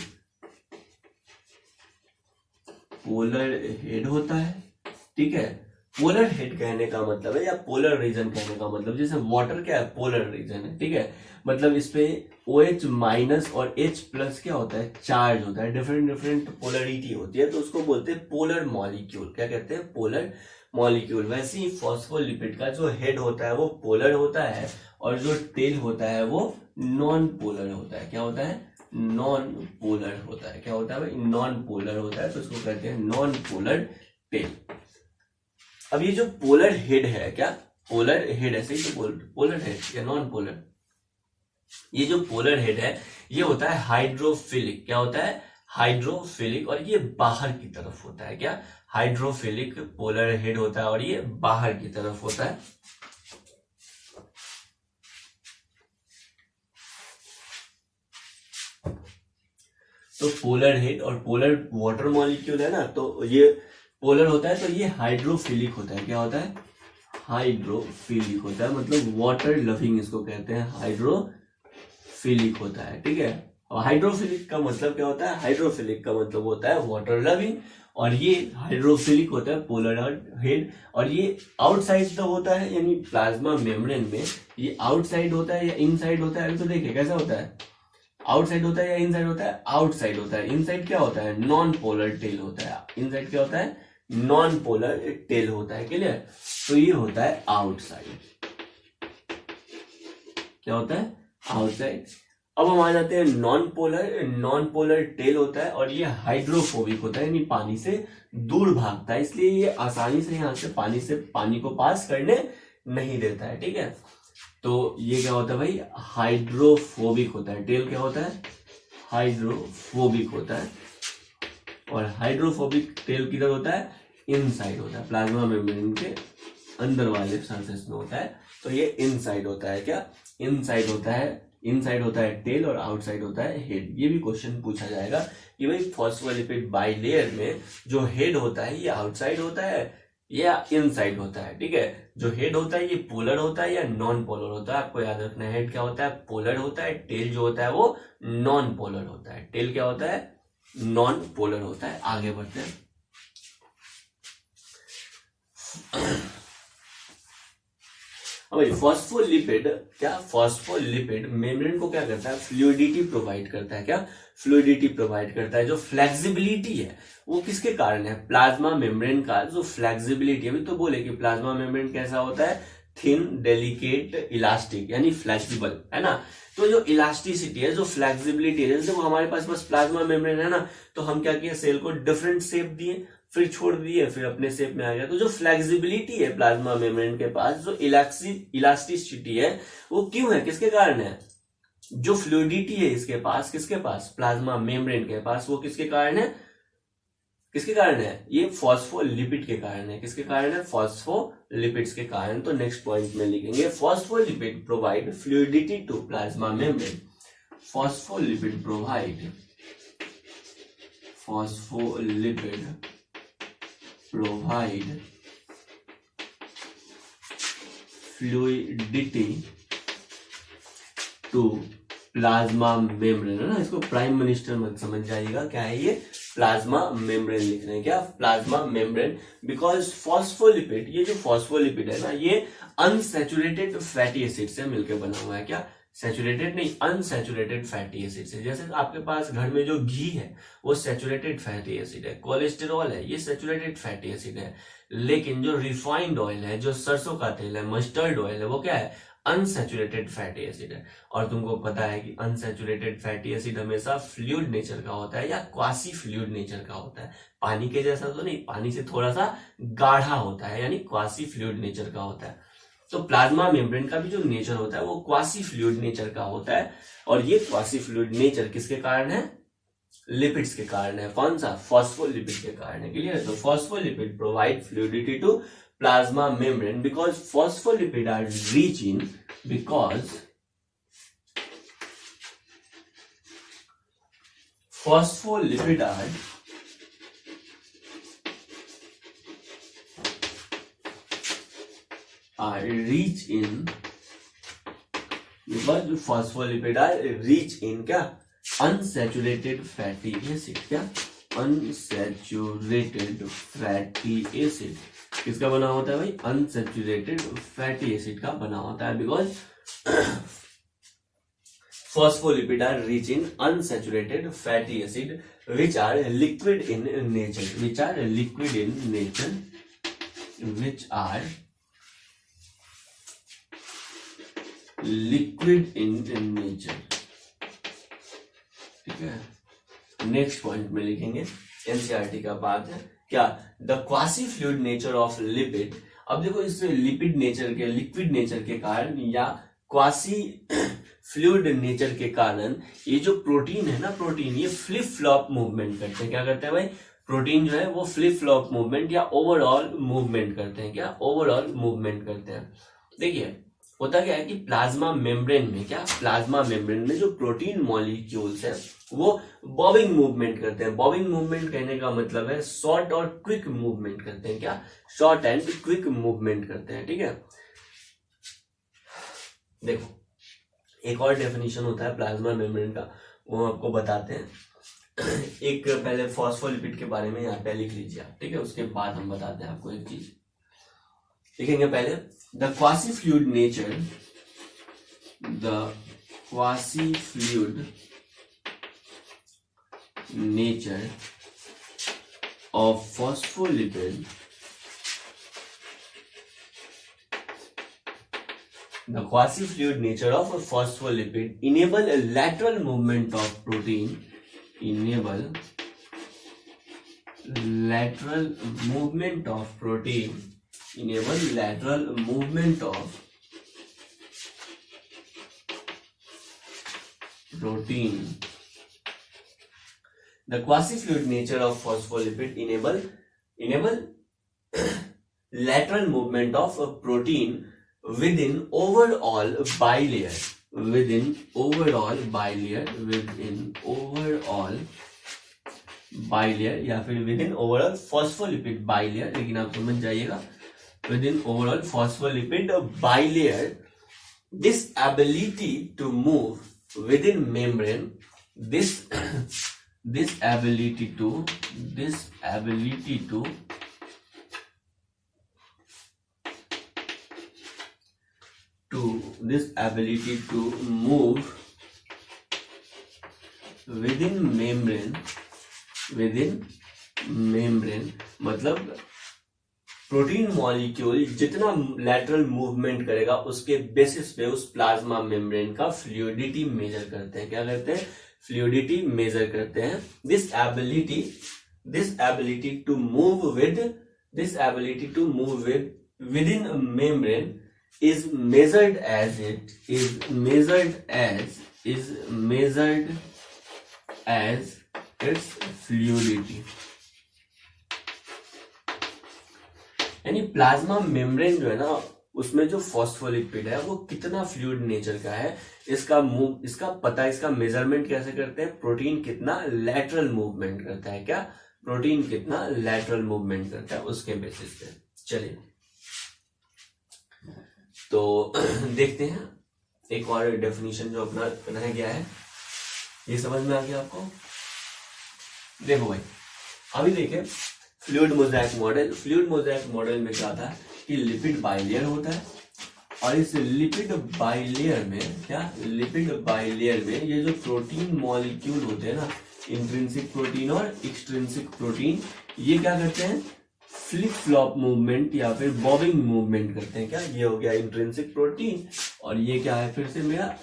Polar head होता है, ठीक है। पोलर हेड कहने का मतलब है, या पोलर रीजन कहने का मतलब, जैसे वाटर क्या है, पोलर रीजन है, ठीक है। मतलब इस पे OH माइनस और H प्लस क्या होता है, चार्ज होता है, डिफरेंट डिफरेंट पोलरिटी होती है, तो उसको बोलते हैं पोलर मॉलिक्यूल, क्या कहते हैं, पोलर मॉलिक्यूल। वैसे ही फॉस्फोलिपिड का जो हेड होता है वो पोलर होता है, और जो टेल होता है वो नॉन पोलर होता है, क्या होता है, नॉन पोलर होता है, क्या होता है भाई, नॉन पोलर होता है, तो इसको कहते हैं नॉन पोलर टेल। अब ये जो पोलर हेड है, क्या पोलर हेड, ऐसे ही तो पोलर हेड या नॉन पोलर, ये जो पोलर हेड है ये होता है हाइड्रोफिलिक, क्या होता है, हाइड्रोफिलिक, और ये बाहर की तरफ होता है, क्या, हाइड्रोफिलिक पोलर हेड होता है, और ये बाहर की तरफ होता है। तो पोलर हेड और पोलर वाटर मॉलिक्यूल है ना, तो ये पोलर होता है, तो ये हाइड्रोफिलिक होता है, क्या होता है, हाइड्रोफिलिक होता है, मतलब वाटर लविंग इसको कहते हैं, हाइड्रोफिलिक होता है, ठीक है। और हाइड्रोफिलिक का मतलब क्या होता है, हाइड्रोफिलिक का मतलब होता है वाटर लविंग, और ये हाइड्रोफिलिक होता है पोलर हेड, और ये आउटसाइड तो होता है, यानी प्लाज्मा मेम्ब्रेन में ये आउटसाइड होता है या इनसाइड होता है, अभी तो देखिए कैसा होता है, आउटसाइड होता है या इनसाइड होता है, आउटसाइड होता है। इनसाइड क्या होता है, नॉन पोलर टेल होता है, इनसाइड क्या होता है, नॉन पोलर टेल होता है, क्लियर। तो ये होता है आउटसाइड, क्या होता है, आउटसाइड। अब हम आ जाते हैं नॉन पोलर टेल होता है, और ये हाइड्रोफोबिक होता है, यानी पानी से दूर भागता है, इसलिए ये आसानी से यहाँ से पानी को पास करने नहीं देता है, ठीक है। तो ये क्या होता है भाई, हाइड्रोफोबिक होता है, टेल क्या होता है, हाइड्रोफोबिक होता है, और हाइड्रोफोबिक टेल किधर होता है, इनसाइड होता है, प्लाज्मा मेम्ब्रेन के अंदर वाले सरफेस में होता है, तो ये इनसाइड होता है, क्या, इनसाइड होता है, इनसाइड होता है टेल, और आउटसाइड होता है हेड। ये भी क्वेश्चन पूछा जाएगा कि भाई फॉस्फोलिपिड बाइलेयर में जो हेड होता है ये आउटसाइड होता है या इनसाइड होता है, ठीक है। जो हेड होता है ये पोलर होता है या नॉन पोलर होता है, आपको याद रखना है, हेड क्या होता है, पोलर होता है, टेल जो होता है वो नॉन पोलर होता है, टेल क्या होता है, नॉन पोलर होता है। आगे बढ़ते हैं। फॉस्फोलिपिड क्या, फॉस्फोलिपिड मेम्ब्रेन को क्या करता है, फ्लूइडिटी प्रोवाइड करता है, क्या, फ्लूइडिटी प्रोवाइड करता है। जो फ्लेक्सिबिलिटी है वो किसके कारण है, प्लाज्मा मेम्ब्रेन का जो फ्लेक्सिबिलिटी, अभी तो बोले कि प्लाज्मा मेम्ब्रेन कैसा होता है, थिन, डेलिकेट, इलास्टिक, यानी फ्लेक्सिबल, है ना। तो जो इलास्टिसिटी है, जो फ्लेक्सिबिलिटी है, जैसे वो हमारे पास बस प्लाज्मा मेम्ब्रेन है ना, तो हम क्या किए, सेल को डिफरेंट शेप दिए, फिर छोड़ दिए, फिर अपने शेप में आ गया। तो जो फ्लेक्सिबिलिटी है प्लाज्मा मेम्ब्रेन के पास, जो इलास्टिसिटी है, वो क्यों है, किसके कारण है, जो फ्लूइडिटी है इसके पास, किसके पास, प्लाज्मा मेम्ब्रेन के पास, वो किसके कारण है, किसके कारण है, ये फॉस्फोलिपिड के कारण है, किसके कारण है, फॉस्फोलिपिड्स के कारण। तो नेक्स्ट पॉइंट में लिखेंगे, phospholipid provide fluidity to plasma membrane, phospholipid provide, phospholipid provide fluidity to plasma membrane, है ना, इसको प्राइम मिनिस्टर मत समझ जाइएगा, क्या है ये, प्लाज्मा मेम्ब्रेन लिख रहे हैं, क्या, प्लाज्मा मेम्ब्रेन। बिकॉज फॉस्फोलिपिड, ये जो फॉस्फोलिपिड है ना, ये अनसैचुरेटेड फैटी एसिड से मिलकर बना हुआ है, क्या, सैचुरेटेड नहीं, अनसैचुरेटेड फैटी एसिड से। जैसे आपके पास घर में जो घी है वो सैचुरेटेड फैटी एसिड है, कोलेस्टेरॉल है ये सैचुरेटेड फैटी एसिड है, लेकिन जो रिफाइंड ऑयल है, जो सरसों का तेल है, मस्टर्ड ऑयल है, वो क्या है, अनसैचुरेटेड फैटी एसिड है। और तुमको पता है कि अनसैचुरेटेड फैटी एसिड हमेशा फ्लूइड नेचर का होता है या क्वासी फ्लूइड नेचर का होता है, पानी के जैसा तो नहीं, पानी से थोड़ा सा गाढ़ा होता है, यानी क्वासी फ्लूइड नेचर का होता है। तो प्लाज्मा मेम्ब्रेन का भी जो नेचर होता है वो क्वासी फ्लूइड नेचर का होता है, और ये क्वासी फ्लूइड नेचर किसके कारण है, लिपिड्स के कारण है। कौन सा? फॉस्फोलिपिड के कारण है। क्लियर? तो phospholipid provide fluidity to plasma membrane because phospholipid are rich in phospholipid are rich in क्या? Unsaturated fatty acid. क्या? अनसैचुरेटेड फैटी एसिड किसका बना होता है भाई? अनसैचुरेटेड फैटी एसिड का बना होता है because phospholipid are rich in unsaturated fatty acid which are liquid in nature, which are liquid in nature, which are liquid in nature। ठीक है, नेक्स्ट पॉइंट में लिखेंगे, एनसीईआरटी का बात है क्या? The quasi fluid nature of lipid. अब देखो इस लिपिड नेचर के, लिक्विड नेचर के कारण या क्वासी फ्लूइड नेचर के कारण ये जो प्रोटीन है ना, प्रोटीन ये फ्लिप फ्लॉप मूवमेंट करते हैं। क्या करते हैं भाई? प्रोटीन जो है वो फ्लिप फ्लॉप मूवमेंट या ओवरऑल मूवमेंट करते हैं। क्या? ओवरऑल मूवमेंट करते हैं। देखिए होता क्या है कि प्लाज्मा मेम्ब्रेन में, क्या? प्लाज्मा मेम्ब्रेन में जो प्रोटीन मॉलिक्यूल्स है वो बॉबिंग मूवमेंट करते हैं। बॉबिंग मूवमेंट कहने का मतलब है शॉर्ट और क्विक मूवमेंट करते हैं। क्या? शॉर्ट एंड क्विक मूवमेंट करते हैं। ठीक है, देखो एक और डेफिनेशन होता है प्लाज्मा मेम्ब्रेन का, वो आपको बताते हैं। एक पहले फॉस्फोलिपिड के बारे में यहाँ पे लिख लीजिए आप। ठीक है, उसके बाद हम बताते हैं आपको एक चीज। लिखेंगे पहले the quasi fluid nature, the quasi fluid nature of phospholipid, the quasi fluid nature of a phospholipid enable a lateral movement of protein, enable lateral movement of protein, enable lateral movement of protein। The quasi fluid nature of phospholipid enable lateral movement of a protein within overall bilayer, within overall bilayer, within overall bilayer या फिर within overall phospholipid bilayer, लेकिन आप समझ जाइएगा within overall phospholipid bilayer, this ability to move within membrane, this ability to move within membrane मतलब protein molecule जितना lateral movement करेगा उसके बेसिस पे उस प्लाज्मा मेम्ब्रेन का फ्लूइडिटी मेजर करते हैं। क्या करते हैं? फ्लूइडिटी मेजर करते हैं। This ability to move within a membrane is measured as its fluidity। यानी प्लाज्मा मेम्ब्रेन जो है ना, उसमें जो फॉस्फोलिपिड है वो कितना फ्लूइड नेचर का है, इसका मेजरमेंट कैसे करते हैं? प्रोटीन कितना लैटरल मूवमेंट करता है। क्या? प्रोटीन कितना लैटरल मूवमेंट करता है उसके बेसिस पे। चलिए तो देखते हैं एक और डेफिनेशन जो अपना बनाया गया है, ये समझ में आ गया आपको? देखो भाई, अभी देखिए फ्लूइड मोज़ेक मॉडल में क्या था कि लिपिड बाइलेयर होता है, और इस लिपिड बाइलेयर में ये जो प्रोटीन मॉलिक्यूल होते हैं ना, इंट्रिंसिक प्रोटीन और एक्सट्रिंसिक प्रोटीन, ये क्या करते हैं? फ्लिप फ्लॉप मूवमेंट या फिर बॉबिंग मूवमेंट करते हैं। क्या? ये हो गया इंट्रिंसिक प्रोटीन, और ये क्या है फिर से मेरा?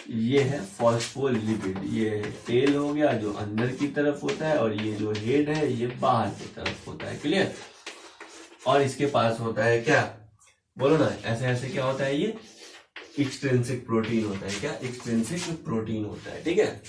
ये है फॉस्फोलिपिड। ये टेल हो गया जो अंदर की तरफ होता है, और ये जो हेड है ये बाहर की तरफ होता है। क्लियर? और इसके पास होता है क्या? बोलो ना, ऐसे ऐसे क्या होता है? ये एक्सट्रिंसिक प्रोटीन होता है। क्या? एक्सट्रिंसिक प्रोटीन होता है। ठीक है,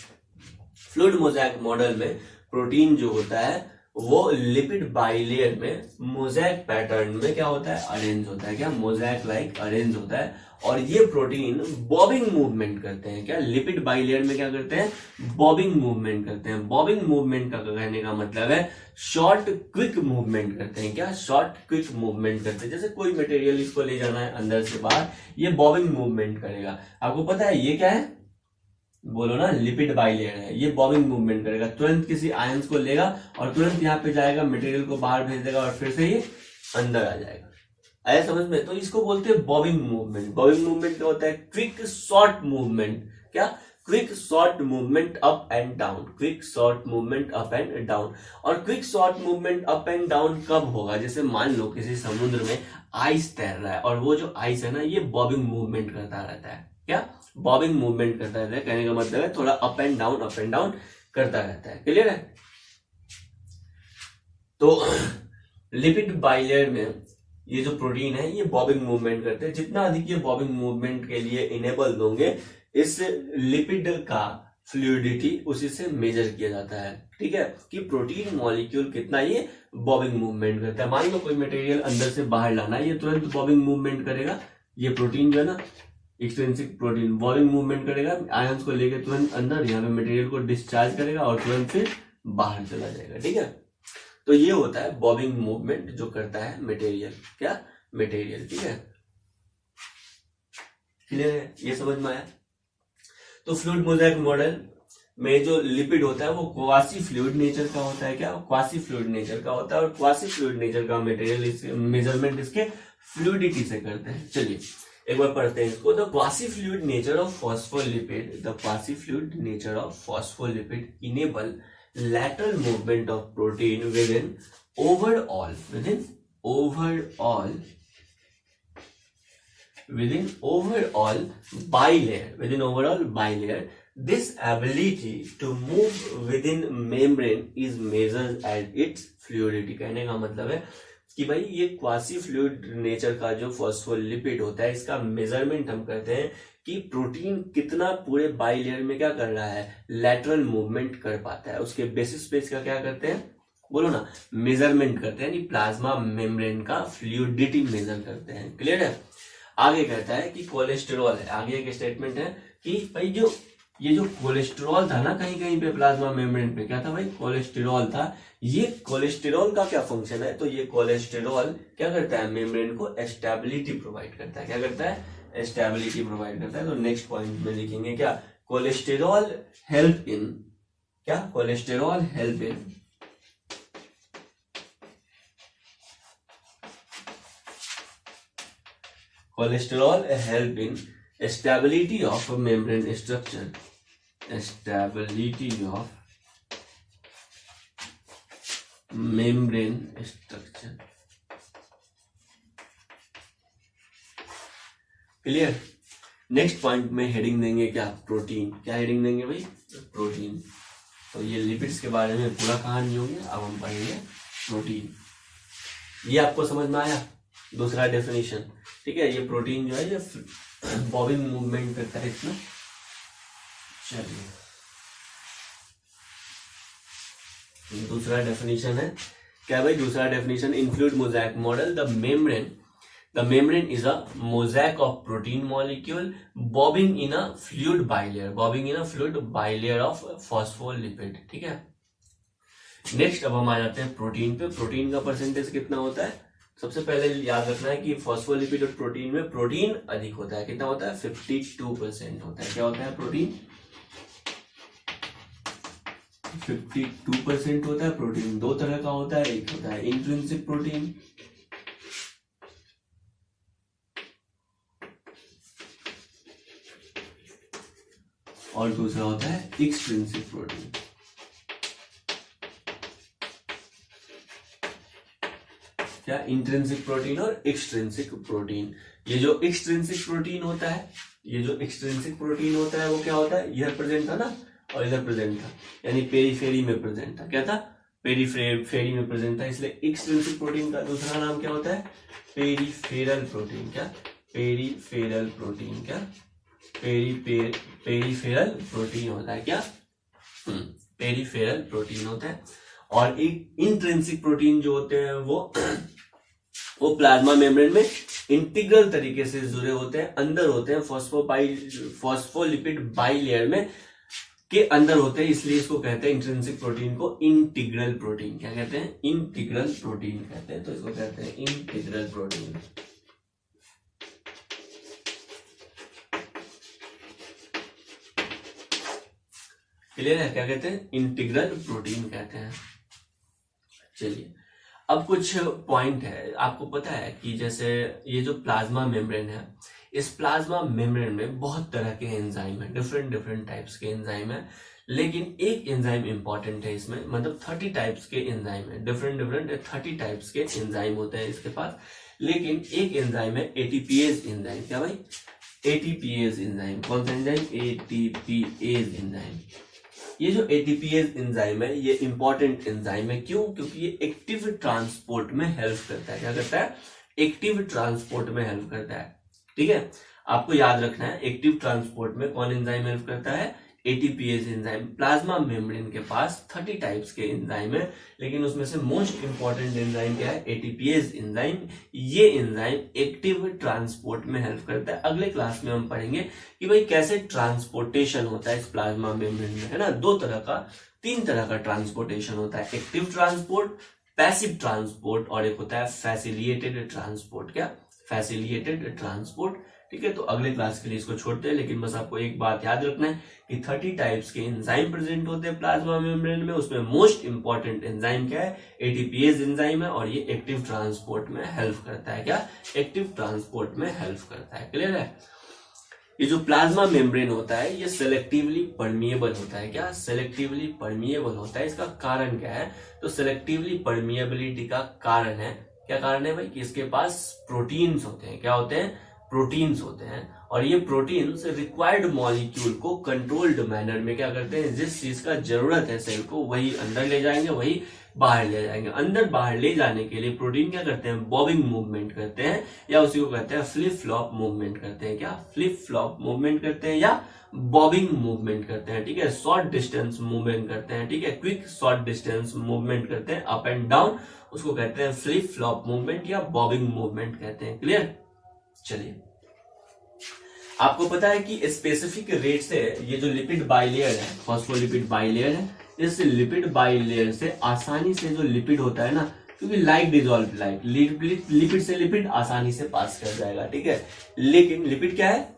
फ्लूइड मोज़ेक मॉडल में प्रोटीन जो होता है वो लिपिड बाइलेयर में मोज़ेक पैटर्न में क्या होता है, अरेंज होता है, क्या मोज़ेक लाइक अरेंज होता है। और ये प्रोटीन बॉबिंग मूवमेंट करते हैं, क्या लिपिड बाइलेयर में क्या करते हैं, बॉबिंग मूवमेंट करते हैं। बॉबिंग मूवमेंट का कहने का मतलब है शॉर्ट क्विक मूवमेंट करते हैं, क्या शॉर्ट क्विक मूवमेंट करते हैं। जैसे कोई मटेरियल इसको ले जाना है अंदर से बाहर, ये बॉबिंग मूवमेंट करेगा। आपको पता है ये क्या है, बोलो ना, लिपिड बाइलेयर है, ये बॉबिंग मूवमेंट करेगा, तुरंत किसी आयंस को लेगा और तुरंत यहाँ पे जाएगा, मटेरियल को बाहर भेज देगा और फिर से ये अंदर आ जाएगा। आया समझ में? तो इसको बोलते हैं बॉबिंग मूवमेंट। बॉबिंग मूवमेंट क्या होता है, क्विक शॉर्ट मूवमेंट, क्या quick short movement up and down, quick short movement up and down. और quick short movement up and down कब होगा, जैसे मान लो किसी समुद्र में आइस तैर रहा है और वो जो आइस है ना ये बॉबिंग मूवमेंट करता रहता है, क्या बॉबिंग मूवमेंट करता रहता है। कहने का मतलब है थोड़ा अप एंड डाउन करता रहता है। क्लियर है? तो लिपिड बाइलेयर में ये जो प्रोटीन है ये बॉबिंग मूवमेंट करते हैं। जितना अधिक ये बॉबिंग मूवमेंट के लिए इनेबल होंगे, इस लिपिड का फ्लूइडिटी उसी से मेजर किया जाता है। ठीक है, कि प्रोटीन मॉलिक्यूल कितना ये बॉबिंग मूवमेंट करता है। मान लो कोई मटेरियल अंदर से बाहर लाना है, ये तुरंत बॉबिंग मूवमेंट करेगा। ये प्रोटीन जो है ना, एक्सट्रिंसिक प्रोटीन बॉबिंग मूवमेंट करेगा, आयंस को लेकर तुरंत अंदर यहाँ पे मटेरियल को डिस्चार्ज करेगा और तुरंत फिर बाहर चला जाएगा। ठीक है, तो ये होता है बॉबिंग मूवमेंट जो करता है मटेरियल, क्या मटेरियल। ठीक है, क्लियर है? ये समझ में आया? तो फ्लूइड मोज़ेक मॉडल में जो लिपिड होता है वो क्वासी फ्लूइड नेचर का होता है, क्या क्वासी फ्लूइड नेचर का होता है। और क्वासी फ्लूइड नेचर का मटेरियल मेजरमेंट इसके फ्लूइडिटी से करते हैं। चलिए एक बार पढ़ते हैं इसको। The quasi fluid nature of phospholipid, the quasi fluid nature of phospholipid enable lateral movement of protein within overall bilayer. This ability to move within membrane is measured at its fluidity. कहने का मतलब है कि भाई ये quasi fluid nature का जो phospholipid होता है इसका मेजरमेंट हम करते हैं कि प्रोटीन कितना पूरे बाइलेयर में क्या कर रहा है, लैटरल मूवमेंट कर पाता है। उसके बेसिस पे इसका क्या करते हैं, बोलो ना, मेजरमेंट करते हैं, प्लाज्मा मेम्ब्रेन का फ्लूइडिटी मेजर करते हैं। क्लियर है? आगे कहता है कि कोलेस्टेरॉल है, आगे एक स्टेटमेंट है कि भाई ये जो कोलेस्टेरॉल था ना कहीं कहीं पे प्लाज्मा मेम्ब्रेन पे, क्या था भाई, कोलेस्टेरॉल था। ये कोलेस्टेरॉल का क्या फंक्शन है, तो ये कोलेस्टेरॉल क्या करता है, मेम्ब्रेन को स्टेबिलिटी प्रोवाइड करता है। क्या करता है, स्टेबिलिटी प्रोवाइड करता है। तो नेक्स्ट पॉइंट में लिखेंगे क्या, कोलेस्टेरॉल हेल्प इन, क्या cholesterol help in cholesterol help in stability of membrane structure, stability of membrane structure. Clear? Next point में हेडिंग देंगे क्या, प्रोटीन। क्या हेडिंग देंगे भाई, प्रोटीन। तो ये लिपिड्स के बारे में पूरा कहानी होगी, अब हम पढ़ेंगे प्रोटीन। ये आपको समझ में आया? दूसरा डेफिनेशन, ठीक है। ये प्रोटीन जो है ये बॉबिंग मूवमेंट करता है इसमें। चलिए दूसरा डेफिनेशन है क्या भाई, दूसरा definition, in fluid mosaic model the membrane is a mosaic of protein molecule bobbing in a fluid bilayer of phospholipid। ठीक है, नेक्स्ट अब हम आ जाते हैं प्रोटीन पे। प्रोटीन का परसेंटेज कितना होता है, सबसे पहले याद रखना है कि फॉस्फोलिपिड और प्रोटीन में प्रोटीन अधिक होता है। कितना होता है, 52% होता है। क्या होता है, प्रोटीन 52% होता है। प्रोटीन दो तरह का होता है, एक होता है इंट्रिंसिक प्रोटीन, और दूसरा होता है एक्सट्रिंसिक प्रोटीन। क्या, इंट्रिंसिक प्रोटीन और एक्सट्रिंसिक प्रोटीन। ये जो एक्सट्रिंसिक प्रोटीन होता है, वो क्या होता है, इधर प्रेजेंट था ना और इधर प्रेजेंट था, यानी पेरीफेरी में प्रेजेंट था। क्या था, पेरीफेरी में प्रेजेंट था, इसलिए एक्सट्रिंसिक प्रोटीन का दूसरा नाम क्या होता है, पेरीफेरल प्रोटीन। क्या, पेरीफेरल प्रोटीन, क्या पेरीफेरल प्रोटीन होता है। क्या पेरिफेरल प्रोटीन होते हैं। और एक इंट्रिंसिक प्रोटीन जो होते हैं वो प्लाज्मा मेम्ब्रेन में इंटीग्रल तरीके से जुड़े होते हैं, अंदर होते हैं, फॉस्फोलिपिड बाइलेयर में के अंदर होते हैं, इसलिए इसको कहते हैं इंट्रिंसिक प्रोटीन को इंटीग्रल प्रोटीन। क्या कहते हैं? इंटीग्रल प्रोटीन कहते हैं। तो इसको कहते हैं इंटीग्रल प्रोटीन। क्लियर है? क्या कहते हैं? इंटीग्रल प्रोटीन कहते हैं। चलिए, अब कुछ पॉइंट है। आपको पता है कि जैसे ये जो प्लाज्मा मेम्ब्रेन है, इस प्लाज्मा मेम्ब्रेन में बहुत तरह के एंजाइम है, डिफरेंट टाइप्स के एंजाइम है, लेकिन एक एंजाइम इंपॉर्टेंट है इसमें, मतलब 30 टाइप्स के एंजाइम है, डिफरेंट 30 टाइप्स के एंजाइम होते हैं इसके पास, लेकिन एक एंजाइम है एटीपीएज एंजाइम। क्या भाई? ATPase enzyme. कौन सा एंजाइम? ATPase enzyme. ये जो एटीपीएज एंजाइम है ये इंपॉर्टेंट एंजाइम है। क्यों? क्योंकि ये एक्टिव ट्रांसपोर्ट में हेल्प करता है। क्या करता है? एक्टिव ट्रांसपोर्ट में हेल्प करता है। ठीक है, आपको याद रखना है, एक्टिव ट्रांसपोर्ट में कौन एंजाइम हेल्प करता है? ATPase enzyme. प्लाज्मा मेम्ब्रेन के पास 30 टाइप्स के एंजाइम है, लेकिन उसमें से मोस्ट इंपॉर्टेंट एंजाइम क्या है? ATPase enzyme. ये एंजाइम एक्टिव ट्रांसपोर्ट में हेल्प करता है। अगले क्लास में हम पढ़ेंगे कि भाई कैसे ट्रांसपोर्टेशन होता है इस प्लाज्मा मेम्ब्रेन में, है ना। 3 तरह का ट्रांसपोर्टेशन होता है, एक्टिव ट्रांसपोर्ट, पैसिव ट्रांसपोर्ट, और एक होता है फैसिलिटेटेड ट्रांसपोर्ट। क्या? Facilitated transport. ठीक है, तो अगले क्लास के लिए इसको छोड़ते हैं, लेकिन बस आपको एक बात याद रखना है कि 30 टाइप्स के एंजाइम प्रेजेंट होते हैं प्लाज्मा मेम्ब्रेन में। उसमें मोस्ट इंपॉर्टेंट एंजाइम क्या है? एटीपीएज एंजाइम है, और ये एक्टिव ट्रांसपोर्ट में हेल्प करता है। क्या? एक्टिव ट्रांसपोर्ट में हेल्प करता है। क्लियर है? ये जो प्लाज्मा मेम्ब्रेन होता है ये सेलेक्टिवली परमिएबल होता है। क्या? सेलेक्टिवली परमिएबल होता है। इसका कारण क्या है? तो सेलेक्टिवली परमिएबिलिटी का कारण है, क्या कारण है भाई? कि इसके पास प्रोटीन्स होते हैं। क्या होते हैं? प्रोटीन्स होते हैं, और ये प्रोटीन्स रिक्वायर्ड मॉलिक्यूल को कंट्रोल्ड मैनर में क्या करते हैं? जिस चीज का जरूरत है सेल को वही अंदर ले जाएंगे, वही बाहर ले जाएंगे। अंदर बाहर ले जाने के लिए प्रोटीन क्या करते हैं? बॉबिंग मूवमेंट करते हैं, या उसी को कहते हैं फ्लिप फ्लॉप मूवमेंट करते हैं। क्या? फ्लिप फ्लॉप मूवमेंट करते हैं या बॉबिंग मूवमेंट करते हैं। ठीक है, शॉर्ट डिस्टेंस मूवमेंट करते हैं। ठीक है, क्विक शॉर्ट डिस्टेंस मूवमेंट करते हैं, अप एंड डाउन, उसको कहते हैं फ्लिप फ्लॉप मूवमेंट या बॉबिंग मूवमेंट कहते हैं। क्लियर? चलिए, आपको पता है कि स्पेसिफिक रेट से ये जो लिपिड बाइलेयर है, फॉस्फोलिपिड बाइलेयर है, इस लिपिड बाइलेयर से आसानी से जो लिपिड होता है ना, क्योंकि लाइक डिजोल्व लाइक, लिपिड से लिपिड आसानी से पास कर जाएगा। ठीक है, लेकिन लिपिड क्या है?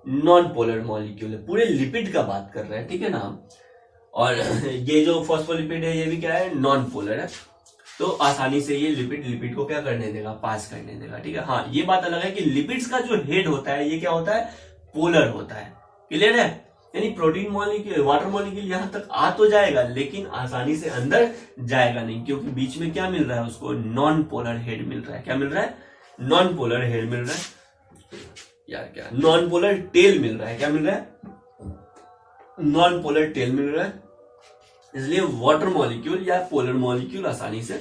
नॉन पोलर मॉलिक्यूल है। पूरे लिपिड का बात कर रहे हैं, ठीक है ना। और ये जो फॉस्फोलिपिड है ये भी क्या है? नॉन पोलर है, तो आसानी से ये लिपिड को क्या करने देगा? पास करने देगा। ठीक है, हाँ, ये बात अलग है कि लिपिड्स का जो हेड होता है ये क्या होता है? पोलर होता है। क्लियर है? यानी प्रोटीन मॉलिक्यूल, वाटर मॉलिक्यूल यहां तक आ तो जाएगा, लेकिन आसानी से अंदर जाएगा नहीं, क्योंकि बीच में क्या मिल रहा है उसको? नॉन पोलर हेड मिल रहा है। क्या मिल रहा है? नॉन पोलर हेड मिल रहा है यार, क्या? नॉन पोलर टेल मिल रहा है। क्या मिल रहा है? नॉन पोलर टेल मिल रहा है। इसलिए वाटर मॉलिक्यूल या पोलर मॉलिक्यूल आसानी से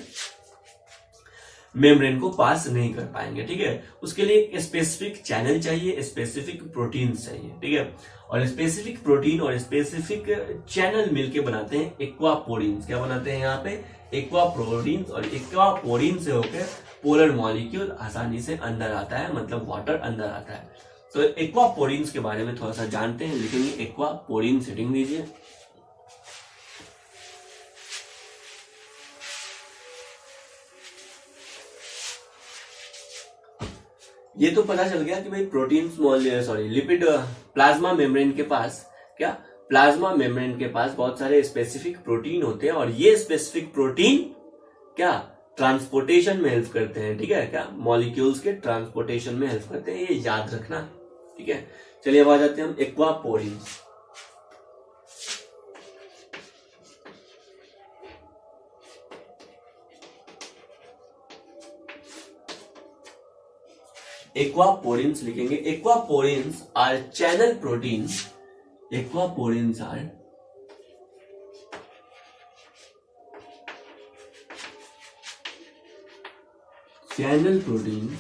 मेम्ब्रेन को पास नहीं कर पाएंगे। ठीक है, उसके लिए एक स्पेसिफिक चैनल चाहिए, स्पेसिफिक प्रोटीन चाहिए। ठीक है, और स्पेसिफिक प्रोटीन और स्पेसिफिक चैनल मिलके बनाते हैं एक्वापोरिन्स। क्या बनाते हैं यहाँ पे? एक्वापोरिन्स, और एक्वापोरिन से होकर पोलर मॉलिक्यूल आसानी से अंदर आता है, मतलब वाटर अंदर आता है। तो एक्वापोरिन्स के बारे में थोड़ा सा जानते हैं, लिखेंगे एक्वापोरिन, सेटिंग दीजिए। ये तो पता चल गया कि भाई प्रोटीन लिपिड प्लाज्मा मेम्ब्रेन के पास क्या? प्लाज्मा मेम्ब्रेन के पास बहुत सारे स्पेसिफिक प्रोटीन होते हैं, और ये स्पेसिफिक प्रोटीन क्या? ट्रांसपोर्टेशन में हेल्प करते हैं। ठीक है, क्या? मॉलिक्यूल्स के ट्रांसपोर्टेशन में हेल्प करते हैं, ये याद रखना। ठीक है, चलिए अब आ जाते हैं हम एक्वापोरिन्स। एक्वापोरिन्स लिखेंगे। Aquaporins are channel proteins. Aquaporins are channel protein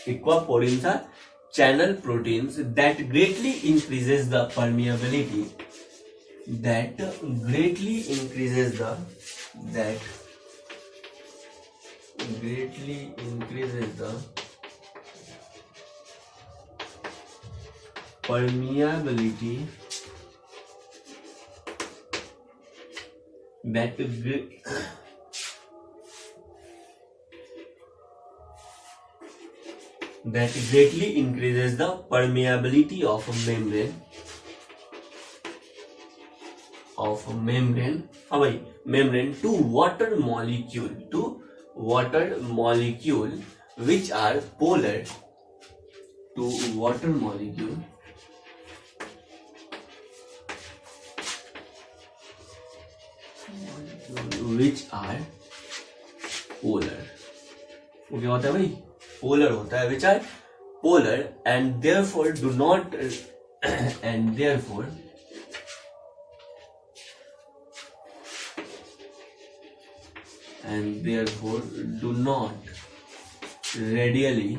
aquaporins are channel proteins that greatly increases the permeability, that greatly increases the permeability, that greatly increases the permeability of a membrane, membrane to water molecule which are polar, to water molecule which are polar. वो क्या होता है भाई? Polar होता है, which are polar and therefore do not readily,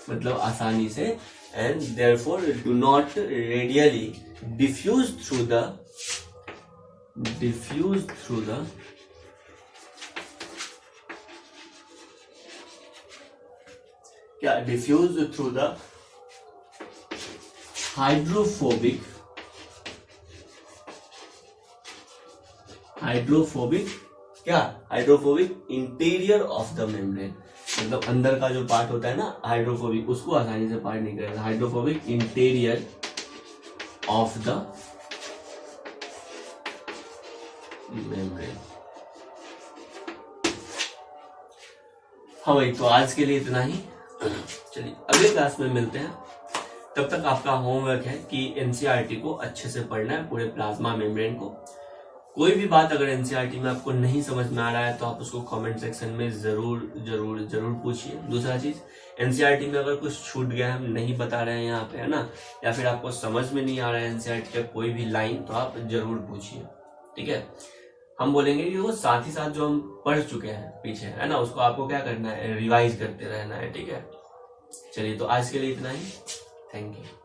मतलब आसानी से, and therefore do not readily diffuse through the hydrophobic interior of the membrane, मतलब अंदर का जो पार्ट होता है ना हाइड्रोफोबिक, उसको आसानी से पार नहीं करेगा. Hydrophobic interior of the membrane. हाँ भाई, तो आज के लिए इतना ही. चलिए अगले क्लास में मिलते हैं. तब तक आपका होमवर्क है कि एनसीईआरटी को अच्छे से पढ़ना है, पूरे प्लाज्मा मेम्ब्रेन को. कोई भी बात अगर एनसीईआरटी में आपको नहीं समझ में आ रहा है तो आप उसको कमेंट सेक्शन में जरूर पूछिए. दूसरा चीज, एनसीईआरटी में अगर कुछ छूट गया, हम नहीं बता रहे हैं यहाँ पे, है ना, या फिर आपको समझ में नहीं आ रहा है एनसीईआरटी का कोई भी लाइन, तो आप जरूर पूछिए. ठीक है, हम बोलेंगे कि वो साथ ही साथ जो हम पढ़ चुके हैं पीछे, है ना, उसको आपको क्या करना है, रिवाइज करते रहना है. ठीक है, चलिए तो आज के लिए इतना ही. Thank you.